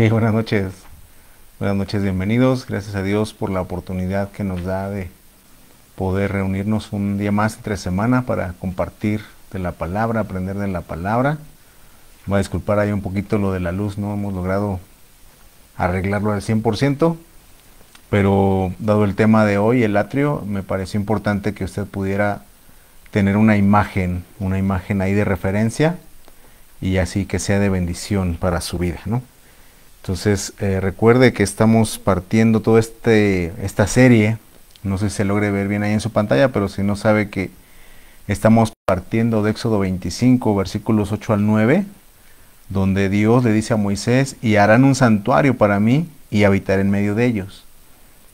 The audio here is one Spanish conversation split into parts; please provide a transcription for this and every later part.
Ok, buenas noches, bienvenidos. Gracias a Dios por la oportunidad que nos da de poder reunirnos un día más entre semana para compartir de la palabra, aprender de la palabra. Voy a disculpar ahí un poquito lo de la luz, no hemos logrado arreglarlo al 100%, pero dado el tema de hoy, el atrio, me pareció importante que usted pudiera tener una imagen ahí de referencia y así que sea de bendición para su vida, ¿no? Entonces, recuerde que estamos partiendo toda esta serie, no sé si se logre ver bien ahí en su pantalla, pero si no sabe que estamos partiendo de Éxodo 25, versículos 8 al 9, donde Dios le dice a Moisés, y harán un santuario para mí y habitaré en medio de ellos.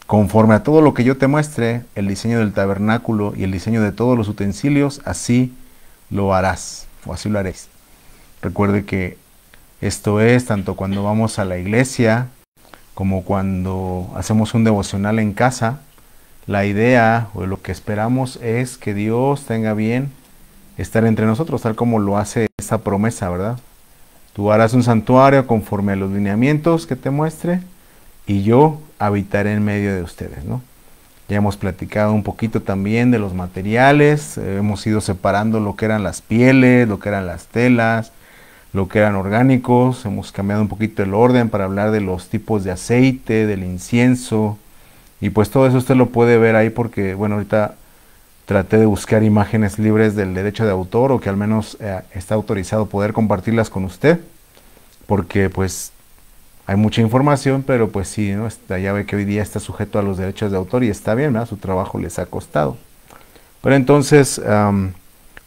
Conforme a todo lo que yo te muestre, el diseño del tabernáculo y el diseño de todos los utensilios, así lo harás, o así lo haréis. Recuerde que esto es tanto cuando vamos a la iglesia como cuando hacemos un devocional en casa. La idea o lo que esperamos es que Dios tenga bien estar entre nosotros, tal como lo hace esta promesa, ¿verdad? Tú harás un santuario conforme a los lineamientos que te muestre y yo habitaré en medio de ustedes, ¿no? Ya hemos platicado un poquito también de los materiales, hemos ido separando lo que eran las pieles, lo que eran las telas, lo que eran orgánicos, hemos cambiado un poquito el orden para hablar de los tipos de aceite, del incienso, y pues todo eso usted lo puede ver ahí porque, bueno, ahorita traté de buscar imágenes libres del derecho de autor o que al menos está autorizado poder compartirlas con usted, porque pues hay mucha información, pero pues sí, ¿no? Ya ve que hoy día está sujeto a los derechos de autor y está bien, ¿verdad? Su trabajo les ha costado. Pero entonces,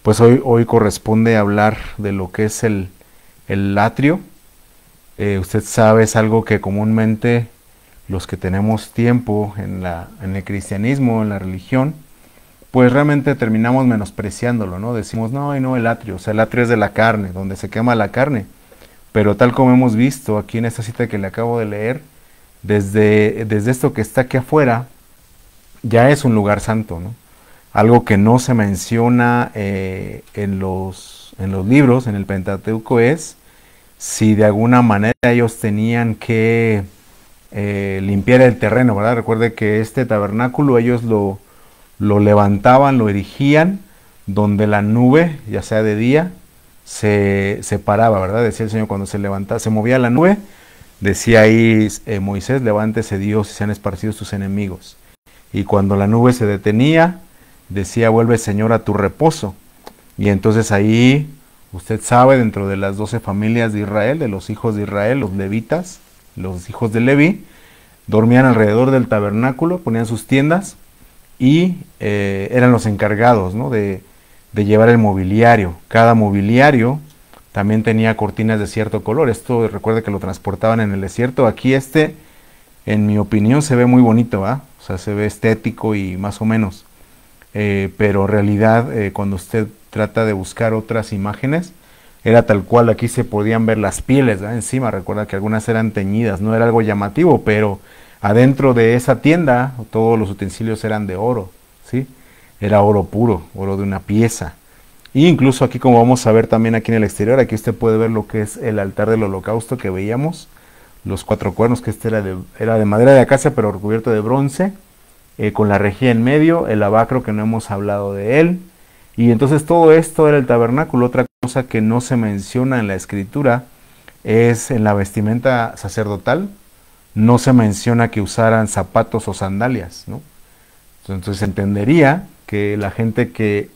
pues hoy corresponde hablar de lo que es el atrio. Usted sabe, es algo que comúnmente los que tenemos tiempo en el cristianismo, en la religión, pues realmente terminamos menospreciándolo, ¿no? Decimos, no, y no, el atrio, o sea, el atrio es de la carne, donde se quema la carne. Pero tal como hemos visto aquí en esta cita que le acabo de leer, desde esto que está aquí afuera, ya es un lugar santo, ¿no? Algo que no se menciona en los libros, en el Pentateuco, es si de alguna manera ellos tenían que limpiar el terreno, ¿verdad? Recuerde que este tabernáculo ellos lo levantaban, lo erigían, donde la nube, ya sea de día, se paraba, ¿verdad? Decía el Señor cuando se levantaba, se movía la nube, decía ahí Moisés, levántese Dios y sean esparcidos tus enemigos. Y cuando la nube se detenía, decía, vuelve Señor a tu reposo. Y entonces ahí, usted sabe, dentro de las 12 familias de Israel, de los hijos de Israel, los levitas, los hijos de Leví, dormían alrededor del tabernáculo, ponían sus tiendas y eran los encargados, ¿no? de llevar el mobiliario. Cada mobiliario también tenía cortinas de cierto color. Esto recuerde que lo transportaban en el desierto. Aquí en mi opinión, se ve muy bonito, ¿va? O sea, se ve estético y más o menos. Pero en realidad, cuando usted trata de buscar otras imágenes, era tal cual. Aquí se podían ver las pieles, ¿va? Encima. Recuerda que algunas eran teñidas, no era algo llamativo, pero adentro de esa tienda todos los utensilios eran de oro, ¿sí? Era oro puro, oro de una pieza. Y incluso aquí, como vamos a ver también aquí en el exterior, aquí usted puede ver lo que es el altar del holocausto que veíamos, los 4 cuernos, que este era de madera de acacia, pero recubierto de bronce, con la rejilla en medio, el lavacro que no hemos hablado de él. Y entonces todo esto era el tabernáculo. Otra cosa que no se menciona en la escritura es en la vestimenta sacerdotal, no se menciona que usaran zapatos o sandalias, ¿no? Entonces entendería que la gente que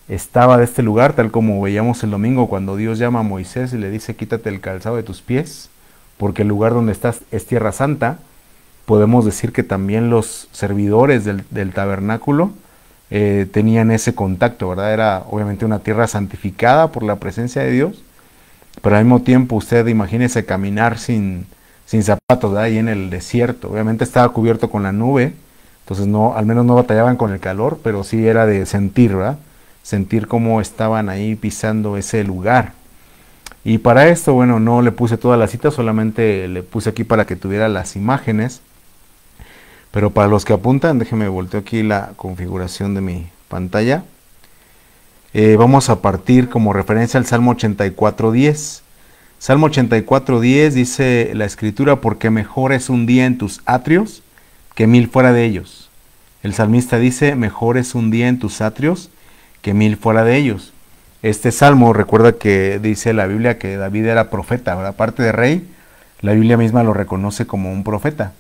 estaba de este lugar, tal como veíamos el domingo cuando Dios llama a Moisés y le dice, quítate el calzado de tus pies, porque el lugar donde estás es tierra santa, podemos decir que también los servidores del tabernáculo tenían ese contacto, ¿verdad? Era obviamente una tierra santificada por la presencia de Dios, pero al mismo tiempo usted imagínese caminar sin zapatos, ¿verdad? Ahí en el desierto. Obviamente estaba cubierto con la nube, entonces no, al menos no batallaban con el calor, pero sí era de sentir, ¿verdad? Sentir cómo estaban ahí pisando ese lugar. Y para esto, bueno, no le puse toda la cita, solamente le puse aquí para que tuviera las imágenes. Pero para los que apuntan, déjenme volteo aquí la configuración de mi pantalla. Vamos a partir como referencia al Salmo 84:10. Salmo 84:10 dice la escritura, porque mejor es un día en tus atrios que 1000 fuera de ellos. El salmista dice, mejor es un día en tus atrios que 1000 fuera de ellos. Este salmo, recuerda que dice la Biblia que David era profeta, ¿verdad? Aparte de rey, la Biblia misma lo reconoce como un profeta.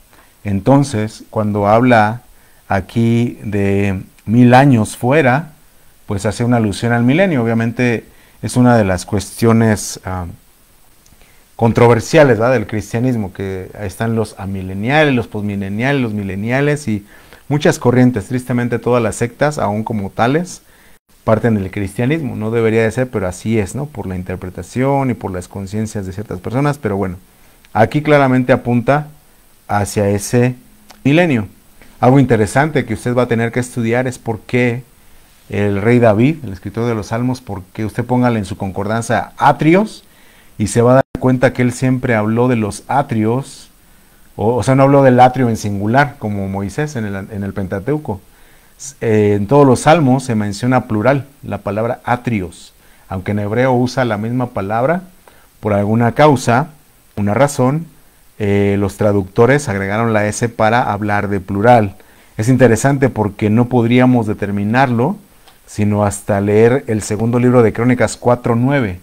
Entonces, cuando habla aquí de 1000 años fuera, pues hace una alusión al milenio. Obviamente es una de las cuestiones controversiales, ¿verdad?, del cristianismo, que están los amileniales, los posmileniales, los mileniales y muchas corrientes. Tristemente todas las sectas, aún como tales, parten del cristianismo. No debería de ser, pero así es, ¿no?, por la interpretación y por las conciencias de ciertas personas. Pero bueno, aquí claramente apunta hacia ese milenio. Algo interesante que usted va a tener que estudiar es por qué el rey David, el escritor de los Salmos, porque usted póngale en su concordancia atrios y se va a dar cuenta que él siempre habló de los atrios, o sea, no habló del atrio en singular como Moisés en el Pentateuco. En todos los Salmos se menciona plural la palabra atrios, aunque en hebreo usa la misma palabra, por alguna causa, una razón, los traductores agregaron la S para hablar de plural. Es interesante porque no podríamos determinarlo sino hasta leer el segundo libro de Crónicas 4:9.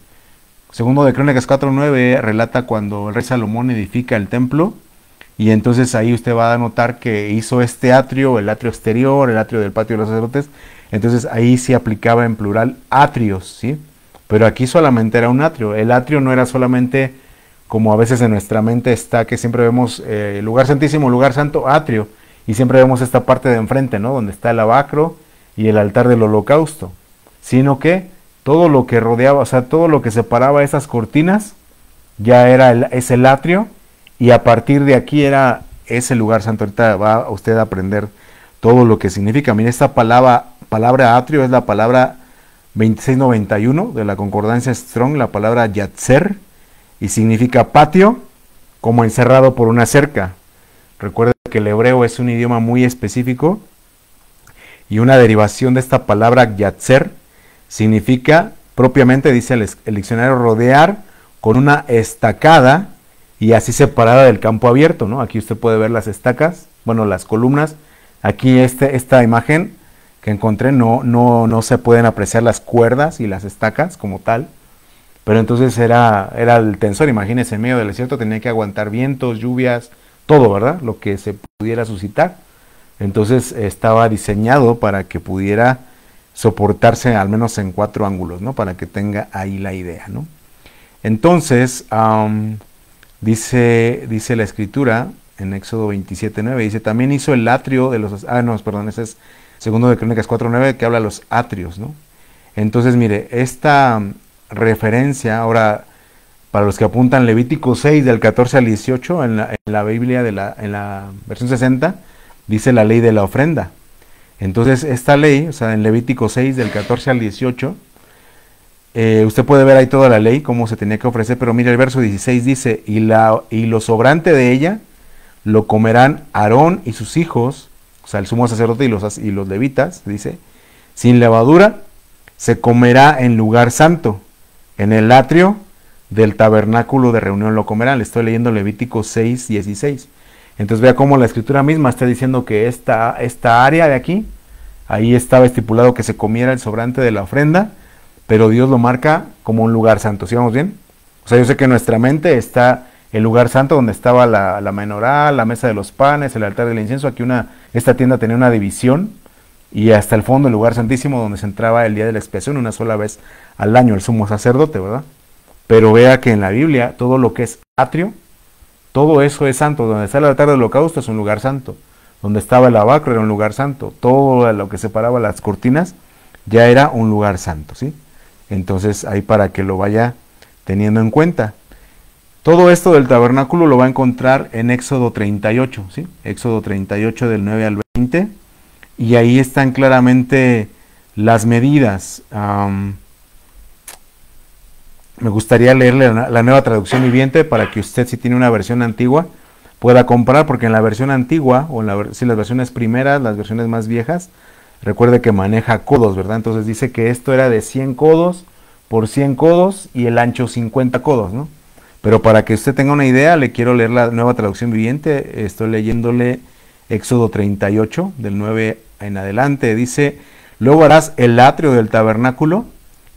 Segundo de Crónicas 4:9 relata cuando el rey Salomón edifica el templo, y entonces ahí usted va a notar que hizo este atrio, el atrio exterior, el atrio del patio de los sacerdotes. Entonces ahí sí aplicaba en plural atrios, ¿sí? Pero aquí solamente era un atrio. El atrio no era solamente como a veces en nuestra mente está, que siempre vemos lugar santísimo, lugar santo, atrio, y siempre vemos esta parte de enfrente, ¿no?, donde está el lavacro y el altar del holocausto, sino que todo lo que rodeaba, o sea, todo lo que separaba esas cortinas, ya es el atrio, y a partir de aquí era ese lugar santo. Ahorita va usted a aprender todo lo que significa. Mire, esta palabra atrio es la palabra 2691 de la concordancia Strong, la palabra yatzer, y significa patio, como encerrado por una cerca. Recuerda que el hebreo es un idioma muy específico, y una derivación de esta palabra yatzer significa, propiamente dice el diccionario, rodear con una estacada y así separada del campo abierto, ¿no? Aquí usted puede ver las estacas, bueno, las columnas. Aquí esta imagen que encontré no se pueden apreciar las cuerdas y las estacas como tal, pero entonces era el tensor. Imagínese, en medio del desierto tenía que aguantar vientos, lluvias, todo, ¿verdad?, lo que se pudiera suscitar. Entonces estaba diseñado para que pudiera soportarse al menos en 4 ángulos, ¿no?, para que tenga ahí la idea, ¿no? Entonces, dice la escritura en Éxodo 27:9, dice, también hizo el atrio de los... ese es segundo de Crónicas 4:9, que habla de los atrios, ¿no? Entonces, mire, esta referencia, ahora, para los que apuntan, Levítico 6, del 14 al 18, en la Biblia, en la versión 60, dice la ley de la ofrenda. Entonces, esta ley, o sea, en Levítico 6, del 14 al 18, usted puede ver ahí toda la ley, cómo se tenía que ofrecer, pero mire, el verso 16 dice, y lo sobrante de ella lo comerán Aarón y sus hijos, o sea, el sumo sacerdote y los levitas, dice, sin levadura, se comerá en lugar santo, en el atrio del tabernáculo de reunión lo comerán. Le estoy leyendo Levítico 6:16. Entonces vea cómo la escritura misma está diciendo que esta área de aquí, ahí estaba estipulado que se comiera el sobrante de la ofrenda, pero Dios lo marca como un lugar santo. ¿Sí vamos bien? O sea, yo sé que en nuestra mente está el lugar santo donde estaba la menorá, la mesa de los panes, el altar del incienso. Aquí esta tienda tenía una división, y hasta el fondo el lugar santísimo donde se entraba el día de la expiación una sola vez al año el sumo sacerdote, ¿verdad? Pero vea que en la Biblia todo lo que es atrio, todo eso es santo. Donde está el altar del holocausto es un lugar santo. Donde estaba el lavacro era un lugar santo. Todo lo que separaba las cortinas ya era un lugar santo, ¿sí? Entonces ahí para que lo vaya teniendo en cuenta. Todo esto del tabernáculo lo va a encontrar en Éxodo 38, ¿sí? Éxodo 38 del 9 al 20. Y ahí están claramente las medidas. Me gustaría leerle la nueva traducción viviente para que usted, si tiene una versión antigua, pueda comparar, porque en la versión antigua, o las versiones primeras, las versiones más viejas, recuerde que maneja codos, ¿verdad? Entonces dice que esto era de 100 codos por 100 codos y el ancho 50 codos, ¿no? Pero para que usted tenga una idea, le quiero leer la Nueva Traducción Viviente. Estoy leyéndole Éxodo 38, del 9 en adelante. Dice: luego harás el atrio del tabernáculo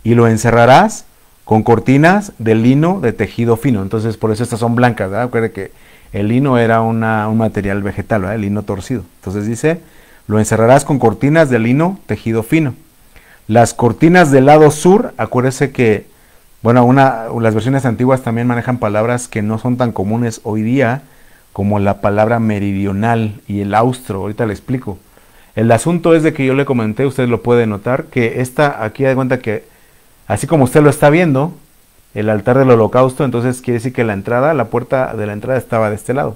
y lo encerrarás con cortinas de lino de tejido fino. Entonces, por eso estas son blancas, ¿verdad? Recuerde que el lino era un material vegetal, ¿verdad? El lino torcido. Entonces dice: lo encerrarás con cortinas de lino tejido fino. Las cortinas del lado sur, acuérdese que, bueno, las versiones antiguas también manejan palabras que no son tan comunes hoy día, como la palabra meridional y el austro. Ahorita le explico. El asunto es de que yo le comenté, usted lo puede notar, que aquí da cuenta que, así como usted lo está viendo, el altar del holocausto, entonces quiere decir que la puerta de la entrada estaba de este lado.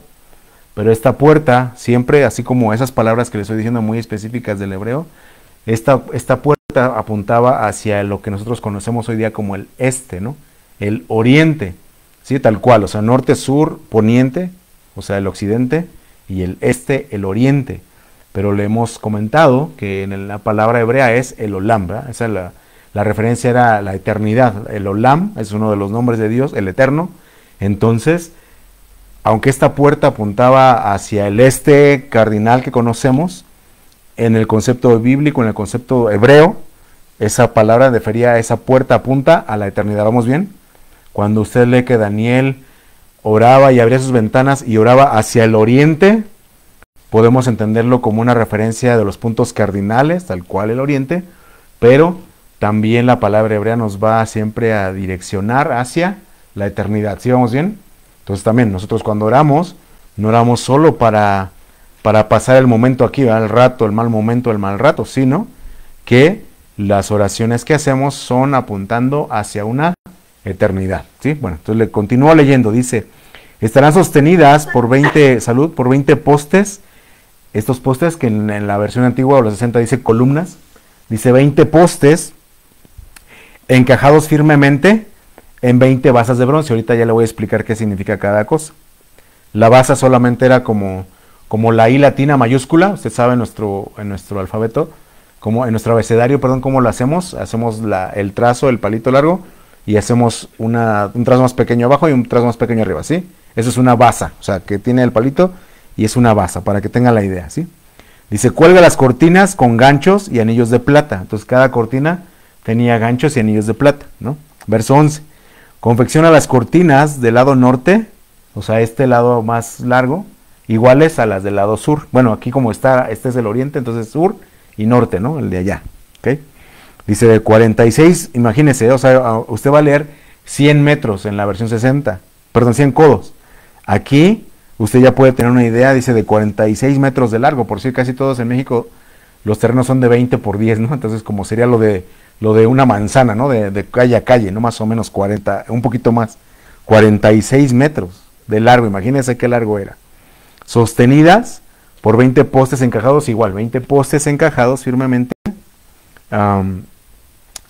Pero esta puerta, siempre, así como esas palabras que le estoy diciendo muy específicas del hebreo, esta puerta apuntaba hacia lo que nosotros conocemos hoy día como el este, ¿no? El oriente, ¿sí? Tal cual, o sea, norte, sur, poniente, o sea, el occidente, y el este, el oriente. Pero le hemos comentado que en la palabra hebrea es el olam, ¿verdad? Esa es la referencia, era la eternidad. El olam es uno de los nombres de Dios, el eterno. Entonces, aunque esta puerta apuntaba hacia el este cardinal que conocemos, en el concepto bíblico, en el concepto hebreo, esa palabra refería a esa puerta, apunta a la eternidad. ¿Vamos bien? Cuando usted lee que Daniel oraba y abría sus ventanas y oraba hacia el oriente, podemos entenderlo como una referencia de los puntos cardinales, tal cual el oriente, pero también la palabra hebrea nos va siempre a direccionar hacia la eternidad. ¿Sí vamos bien? Entonces también nosotros cuando oramos, no oramos solo para pasar el momento aquí, ¿verdad? El rato, el mal momento, el mal rato, sino que las oraciones que hacemos son apuntando hacia una eternidad, ¿sí? Bueno, entonces le continúo leyendo, dice: estarán sostenidas por 20, por 20 postes, estos postes que en la versión antigua o los 60 dice columnas, dice 20 postes encajados firmemente en 20 basas de bronce. Ahorita ya le voy a explicar qué significa cada cosa. La basa solamente era como la I latina mayúscula, usted sabe en nuestro alfabeto, como en nuestro abecedario, perdón, cómo lo hacemos. Hacemos el trazo, el palito largo, y hacemos un trazo más pequeño abajo y un trazo más pequeño arriba, ¿sí? Eso es una basa, o sea, que tiene el palito y es una basa, para que tenga la idea, ¿sí? Dice: cuelga las cortinas con ganchos y anillos de plata. Entonces cada cortina tenía ganchos y anillos de plata, ¿no? Verso 11. Confecciona las cortinas del lado norte, o sea, este lado más largo, iguales a las del lado sur. Bueno, aquí como este es el oriente, entonces sur y norte, ¿no? El de allá, ¿ok? Dice de 46, imagínese, o sea, usted va a leer 100 metros en la versión 60, perdón, 100 codos. Aquí usted ya puede tener una idea, dice de 46 metros de largo. Por si casi todos en México los terrenos son de 20 por 10, ¿no? Entonces como sería lo de una manzana, ¿no? De calle a calle, ¿no? Más o menos 40, un poquito más, 46 metros de largo, imagínense qué largo era. Sostenidas por 20 postes encajados, igual, 20 postes encajados firmemente,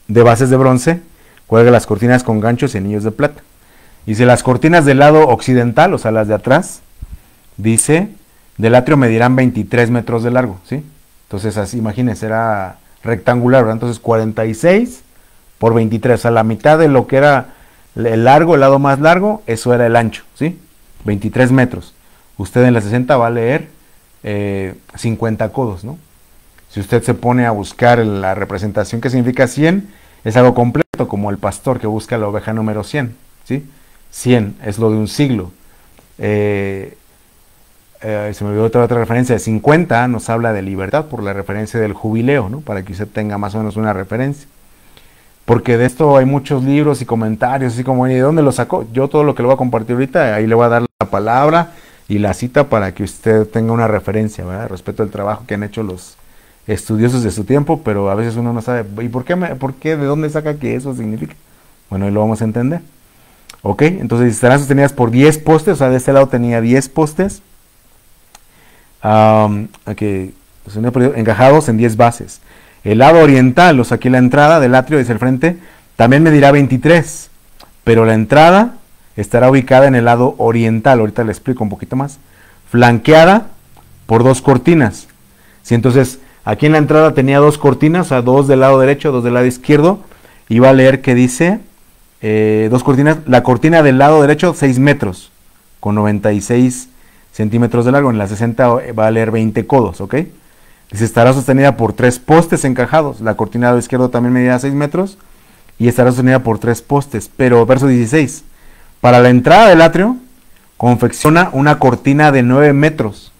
de bases de bronce. Cuelga las cortinas con ganchos y anillos de plata. Dice: las cortinas del lado occidental, o sea, las de atrás, dice, del atrio medirán 23 metros de largo, ¿sí? Entonces, así, imagínense, era rectangular, ¿verdad? Entonces, 46 por 23, o sea, la mitad de lo que era el largo, el lado más largo, eso era el ancho, ¿sí? 23 metros. Usted en la 60 va a leer 50 codos, ¿no? Si usted se pone a buscar la representación que significa 100, es algo completo, como el pastor que busca la oveja número 100, ¿sí? 100 es lo de un siglo. Se me olvidó otra referencia de 50, nos habla de libertad por la referencia del jubileo, ¿no? Para que usted tenga más o menos una referencia. Porque de esto hay muchos libros y comentarios, así como, ¿de dónde lo sacó? Yo todo lo que le voy a compartir ahorita, ahí le voy a dar la palabra y la cita para que usted tenga una referencia, ¿verdad? Respecto al trabajo que han hecho los estudiosos de su tiempo, pero a veces uno no sabe, ¿y por qué, de dónde saca que eso significa? Bueno, ahí lo vamos a entender. Ok, entonces estarán sostenidas por 10 postes, o sea, de este lado tenía 10 postes, encajados en 10 bases. El lado oriental, o sea, aquí la entrada del atrio, dice el frente, también medirá 23, pero la entrada estará ubicada en el lado oriental, ahorita le explico un poquito más, flanqueada por 2 cortinas. ¿Sí? Entonces, aquí en la entrada tenía 2 cortinas, o sea, 2 del lado derecho, 2 del lado izquierdo, y va a leer que dice dos cortinas. La cortina del lado derecho, 6 metros, con 96 centímetros de largo. En la 60 va a valer 20 codos, ¿ok? Dice, estará sostenida por 3 postes encajados. La cortina del lado izquierdo también medirá 6 metros y estará sostenida por 3 postes. Pero, verso 16, para la entrada del atrio, confecciona una cortina de 9 metros.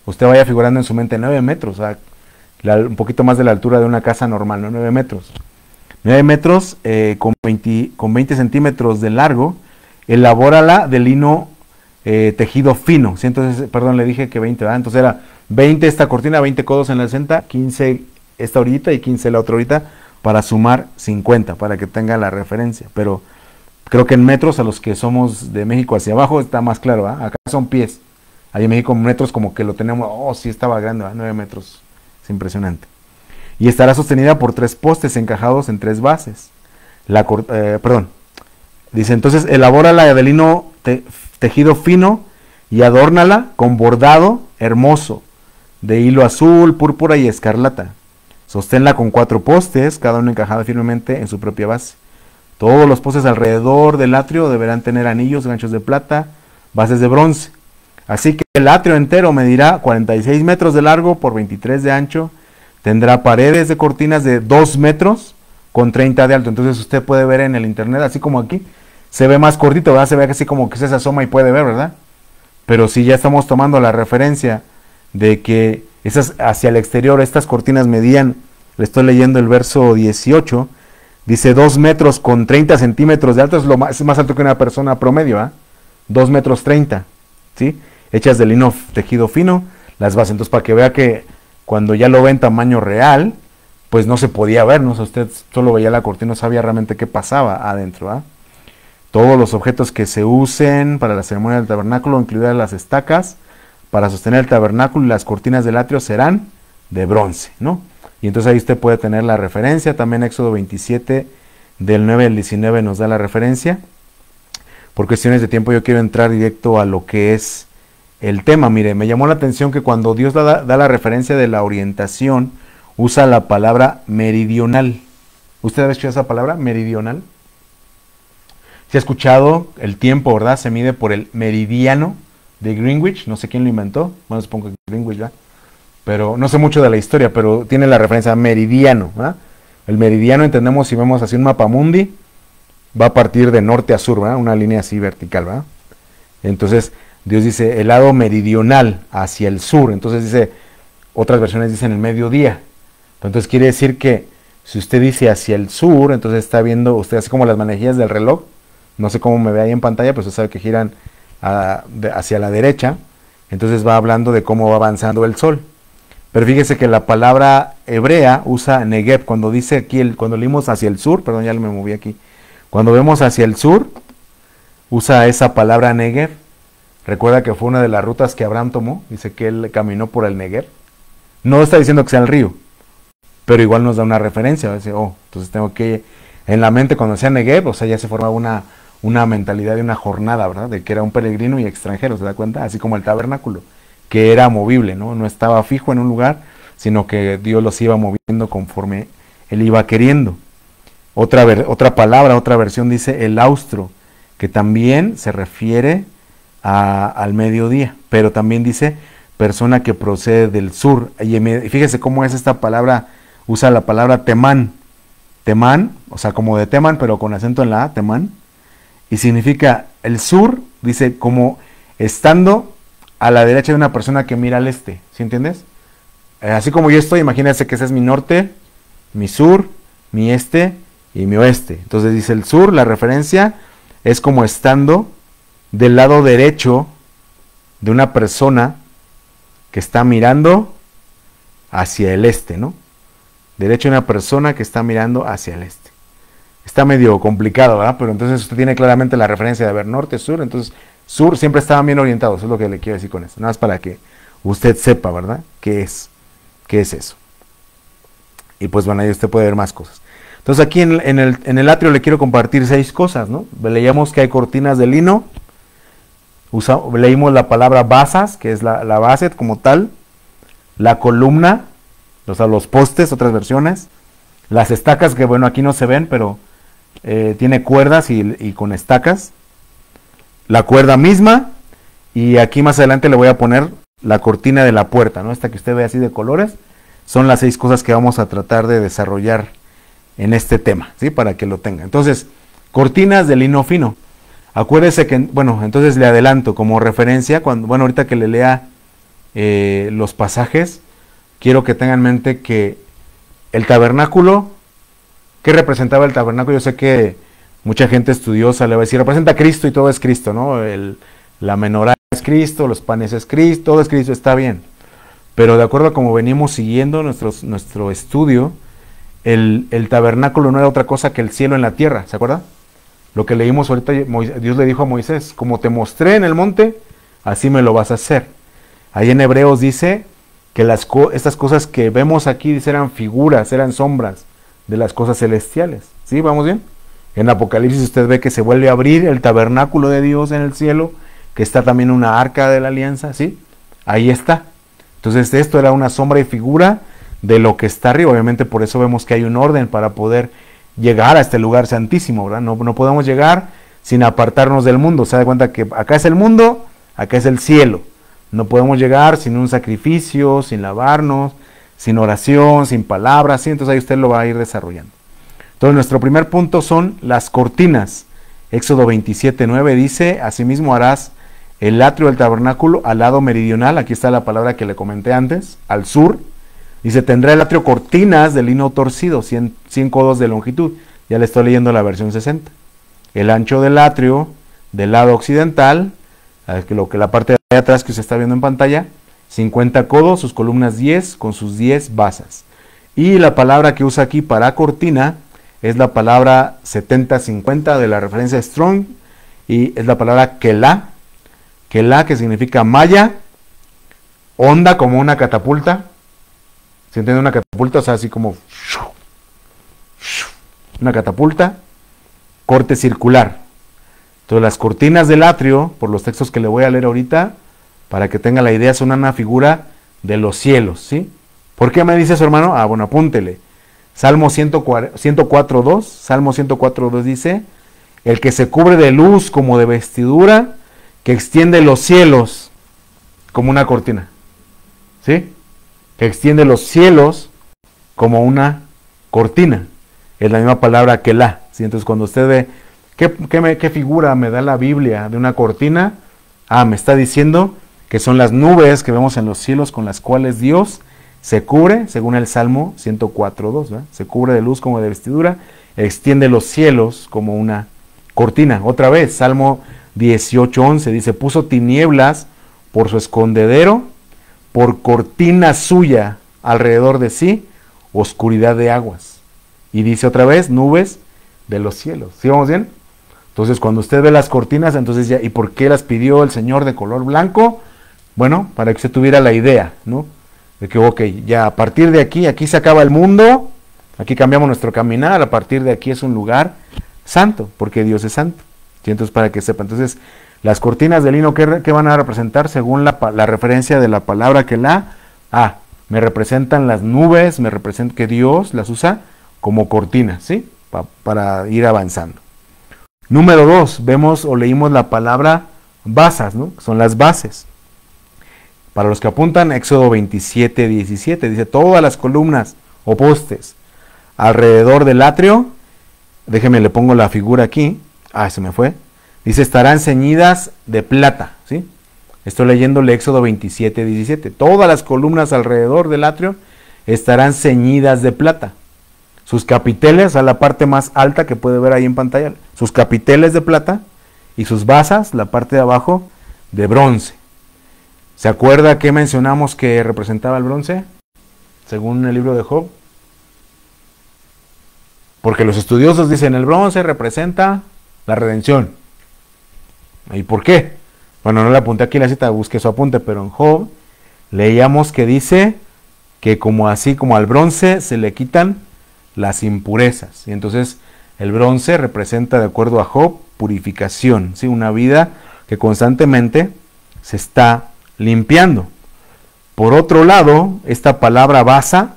Usted vaya figurando en su mente 9 metros, o sea, un poquito más de la altura de una casa normal, ¿no? 9 metros. 9 metros con 20 centímetros de largo. Elabórala de lino tejido fino. ¿Sí? Entonces, perdón, le dije que 20, ¿verdad? Entonces era 20 esta cortina, 20 codos en la 60, 15 esta orillita y 15 la otra orillita, para sumar 50, para que tenga la referencia. Pero creo que en metros, a los que somos de México hacia abajo, está más claro, ¿verdad? Acá son pies. Ahí en México metros como que lo tenemos, oh, sí estaba grande, ¿verdad? 9 metros. Es impresionante. Y estará sostenida por 3 postes encajados en 3 bases. Dice, entonces, elabórala de lino tejido fino y adórnala con bordado hermoso de hilo azul, púrpura y escarlata. Sosténla con 4 postes, cada uno encajado firmemente en su propia base. Todos los postes alrededor del atrio deberán tener anillos, ganchos de plata, bases de bronce. Así que el atrio entero medirá 46 metros de largo por 23 de ancho. Tendrá paredes de cortinas de 2 metros con 30 de alto. Entonces usted puede ver en el internet, así como aquí, se ve más cortito, ¿verdad? Se ve así como que se asoma y puede ver, ¿verdad? Pero si ya estamos tomando la referencia de que esas hacia el exterior, estas cortinas medían, le estoy leyendo el verso 18, dice 2 metros con 30 centímetros de alto, es más alto que una persona promedio, ¿ah? 2 metros 30, ¿sí? Hechas de lino tejido fino, las bases. Entonces, para que vea que cuando ya lo ve en tamaño real, pues no se podía ver, ¿no? O sea, usted solo veía la cortina, no sabía realmente qué pasaba adentro, ¿ah? Todos los objetos que se usen para la ceremonia del tabernáculo, incluidas las estacas, para sostener el tabernáculo y las cortinas del atrio, serán de bronce, ¿no? Y entonces ahí usted puede tener la referencia. También Éxodo 27, del 9 al 19 nos da la referencia. Por cuestiones de tiempo yo quiero entrar directo a lo que es el tema. Mire, me llamó la atención que cuando Dios da la referencia de la orientación, usa la palabra meridional. ¿Usted ha escuchado esa palabra, meridional? Se ha escuchado el tiempo, ¿verdad? Se mide por el meridiano de Greenwich. No sé quién lo inventó. Bueno, supongo que Greenwich, ¿verdad? Pero no sé mucho de la historia, pero tiene la referencia meridiano, ¿verdad? El meridiano, entendemos, si vemos así un mapa mundi, va a partir de norte a sur, ¿verdad? Una línea así vertical, ¿verdad? Entonces, Dios dice el lado meridional hacia el sur. Entonces dice, otras versiones dicen el mediodía. Entonces quiere decir que si usted dice hacia el sur, entonces está viendo usted así como las manejillas del reloj. No sé cómo me ve ahí en pantalla, pero usted sabe que giran hacia la derecha. Entonces va hablando de cómo va avanzando el sol. Pero fíjese que la palabra hebrea usa Negev. Cuando dice aquí, cuando leímos hacia el sur, perdón, ya me moví aquí. Cuando vemos hacia el sur, usa esa palabra Negev. Recuerda que fue una de las rutas que Abraham tomó. Dice que él caminó por el Negev. No está diciendo que sea el río, pero igual nos da una referencia. Dice, oh, entonces tengo que, en la mente cuando sea Negev, o sea, ya se formaba una mentalidad de una jornada, ¿verdad? De que era un peregrino y extranjero, ¿se da cuenta? Así como el tabernáculo, que era movible, ¿no? No estaba fijo en un lugar, sino que Dios los iba moviendo conforme Él iba queriendo. Otra palabra, otra versión dice el austro, que también se refiere al mediodía, pero también dice persona que procede del sur. Y fíjese cómo es esta palabra, usa la palabra temán, o sea, como de Temán, pero con acento en la A, temán, y significa el sur, dice, como estando a la derecha de una persona que mira al este, ¿sí entiendes? Así como yo estoy, imagínense que ese es mi norte, mi sur, mi este y mi oeste. Entonces dice el sur, la referencia es como estando del lado derecho de una persona que está mirando hacia el este, ¿no? Derecho de una persona que está mirando hacia el este. Está medio complicado, ¿verdad? Pero entonces usted tiene claramente la referencia de ver norte, sur. Entonces, sur siempre estaban bien orientados. Eso es lo que le quiero decir con eso. Nada más para que usted sepa, ¿verdad? ¿Qué es eso? Y pues bueno, ahí usted puede ver más cosas. Entonces aquí en el atrio le quiero compartir 6 cosas, ¿no? Leíamos que hay cortinas de lino. Leímos la palabra basas, que es la base como tal. La columna, o sea, los postes, otras versiones. Las estacas, que bueno, aquí no se ven, pero tiene cuerdas y con estacas, la cuerda misma, y aquí más adelante le voy a poner la cortina de la puerta, ¿no? Esta que usted ve así de colores, son las 6 cosas que vamos a tratar de desarrollar en este tema, ¿sí? Para que lo tenga. Entonces, cortinas de lino fino. Acuérdese que, bueno, entonces le adelanto como referencia, bueno, ahorita que le lea los pasajes, quiero que tengan en mente que el tabernáculo, ¿qué representaba el tabernáculo? Yo sé que mucha gente estudiosa le va a decir, representa a Cristo y todo es Cristo, ¿no? La menorá es Cristo, los panes es Cristo, todo es Cristo, está bien. Pero de acuerdo a como venimos siguiendo nuestro estudio, el tabernáculo no era otra cosa que el cielo en la tierra, ¿se acuerda? Lo que leímos ahorita, Dios le dijo a Moisés, como te mostré en el monte, así me lo vas a hacer. Ahí en Hebreos dice que estas cosas que vemos aquí dice, eran figuras, eran sombras de las cosas celestiales. ¿Sí? ¿Vamos bien? En Apocalipsis usted ve que se vuelve a abrir el tabernáculo de Dios en el cielo, que está también una arca de la alianza, ¿sí? Ahí está. Entonces esto era una sombra y figura de lo que está arriba. Obviamente por eso vemos que hay un orden para poder llegar a este lugar santísimo, ¿verdad? No podemos llegar sin apartarnos del mundo. Se da cuenta que acá es el mundo, acá es el cielo. No podemos llegar sin un sacrificio, sin lavarnos, sin oración, sin palabras, ¿sí? Entonces ahí usted lo va a ir desarrollando. Entonces nuestro primer punto son las cortinas. Éxodo 27:9 dice, asimismo harás el atrio del tabernáculo al lado meridional, aquí está la palabra que le comenté antes, al sur. Dice, tendrá el atrio cortinas de lino torcido, 100 codos de longitud. Ya le estoy leyendo la versión 60. El ancho del atrio del lado occidental, la parte de atrás que usted está viendo en pantalla, 50 codos, sus columnas 10 con sus 10 basas. Y la palabra que usa aquí para cortina es la palabra 70-50 de la referencia Strong, y es la palabra kelá, que significa malla, honda como una catapulta. ¿Se entiende una catapulta? O sea, así como una catapulta, corte circular. Entonces las cortinas del atrio, por los textos que le voy a leer ahorita, para que tenga la idea, son una figura de los cielos, ¿sí? ¿Por qué me dice su hermano? Ah, bueno, apúntele. Salmo 104.2, Salmo 104.2 dice, el que se cubre de luz como de vestidura, que extiende los cielos como una cortina, ¿sí? Que extiende los cielos como una cortina. Es la misma palabra que la, ¿sí? Entonces cuando usted ve, ¿qué figura me da la Biblia de una cortina? Ah, me está diciendo que son las nubes que vemos en los cielos con las cuales Dios se cubre, según el Salmo 104.2, ¿verdad? Se cubre de luz como de vestidura, extiende los cielos como una cortina. Otra vez, Salmo 18.11 dice, puso tinieblas por su escondedero, por cortina suya alrededor de sí, oscuridad de aguas. Y dice otra vez, nubes de los cielos. ¿Sí vamos bien? Entonces cuando usted ve las cortinas, entonces ya, ¿y por qué las pidió el Señor de color blanco? Bueno, para que usted tuviera la idea, ¿no? De que, ok, ya a partir de aquí se acaba el mundo, aquí cambiamos nuestro caminar, a partir de aquí es un lugar santo, porque Dios es santo. ¿Sí? Entonces, para que sepa, entonces, las cortinas de lino, ¿qué van a representar? Según la referencia de la palabra que me representan las nubes, me representan que Dios las usa como cortinas, ¿sí? Para ir avanzando. Número 2, vemos o leímos la palabra basas, ¿no? Son las bases. Para los que apuntan, Éxodo 27:17, dice, todas las columnas o postes alrededor del atrio, déjeme le pongo la figura aquí, se me fue, dice, estarán ceñidas de plata, ¿sí? Estoy leyéndole Éxodo 27:17, todas las columnas alrededor del atrio estarán ceñidas de plata. Sus capiteles, a la parte más alta que puede ver ahí en pantalla, sus capiteles de plata, y sus basas, la parte de abajo, de bronce. ¿Se acuerda que mencionamos que representaba el bronce? Según el libro de Job. Porque los estudiosos dicen el bronce representa la redención. ¿Y por qué? Bueno, no le apunté aquí la cita, busqué su apunte, pero en Job leíamos que dice que así como al bronce se le quitan las impurezas. Y entonces el bronce representa, de acuerdo a Job, purificación, ¿sí? Una vida que constantemente se está limpiando. Por otro lado, esta palabra basa,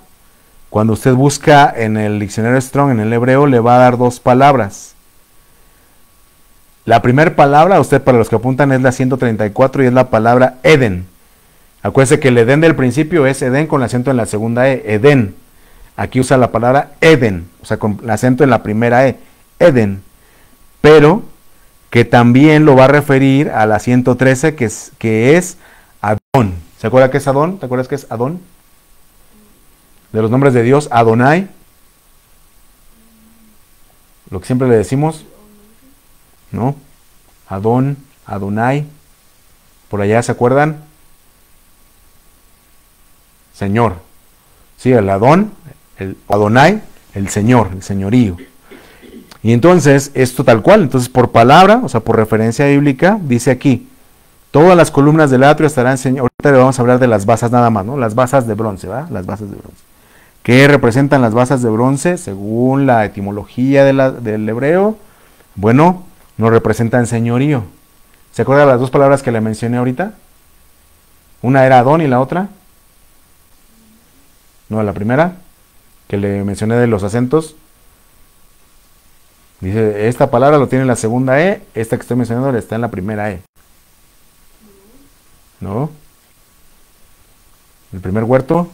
cuando usted busca en el diccionario Strong, en el hebreo, le va a dar dos palabras. La primera palabra, usted para los que apuntan, es la 134 y es la palabra Eden. Acuérdense que el Edén del principio es Edén con el acento en la segunda E, Edén. Aquí usa la palabra Eden, o sea, con el acento en la primera E, Eden. Pero que también lo va a referir a la 113, que es Adón. ¿Se acuerda qué es Adón? ¿Te acuerdas qué es Adón? De los nombres de Dios, Adonai. Lo que siempre le decimos, ¿no? Adón, Adonai. Por allá, ¿se acuerdan? Señor. Sí, el Adón, el Adonai, el Señor, el señorío. Y entonces, esto tal cual, entonces por palabra, o sea, por referencia bíblica, dice aquí, todas las columnas del atrio estarán, ahorita le vamos a hablar de las basas nada más, ¿no? Las basas de bronce, ¿verdad? Las basas de bronce. ¿Qué representan las basas de bronce? Según la etimología del hebreo, bueno, nos representan señorío. ¿Se acuerdan las dos palabras que le mencioné ahorita? Una era Adón y la otra. No, la primera, que le mencioné de los acentos. Dice, esta palabra lo tiene en la segunda E, esta que estoy mencionando está en la primera E. ¿No? El primer huerto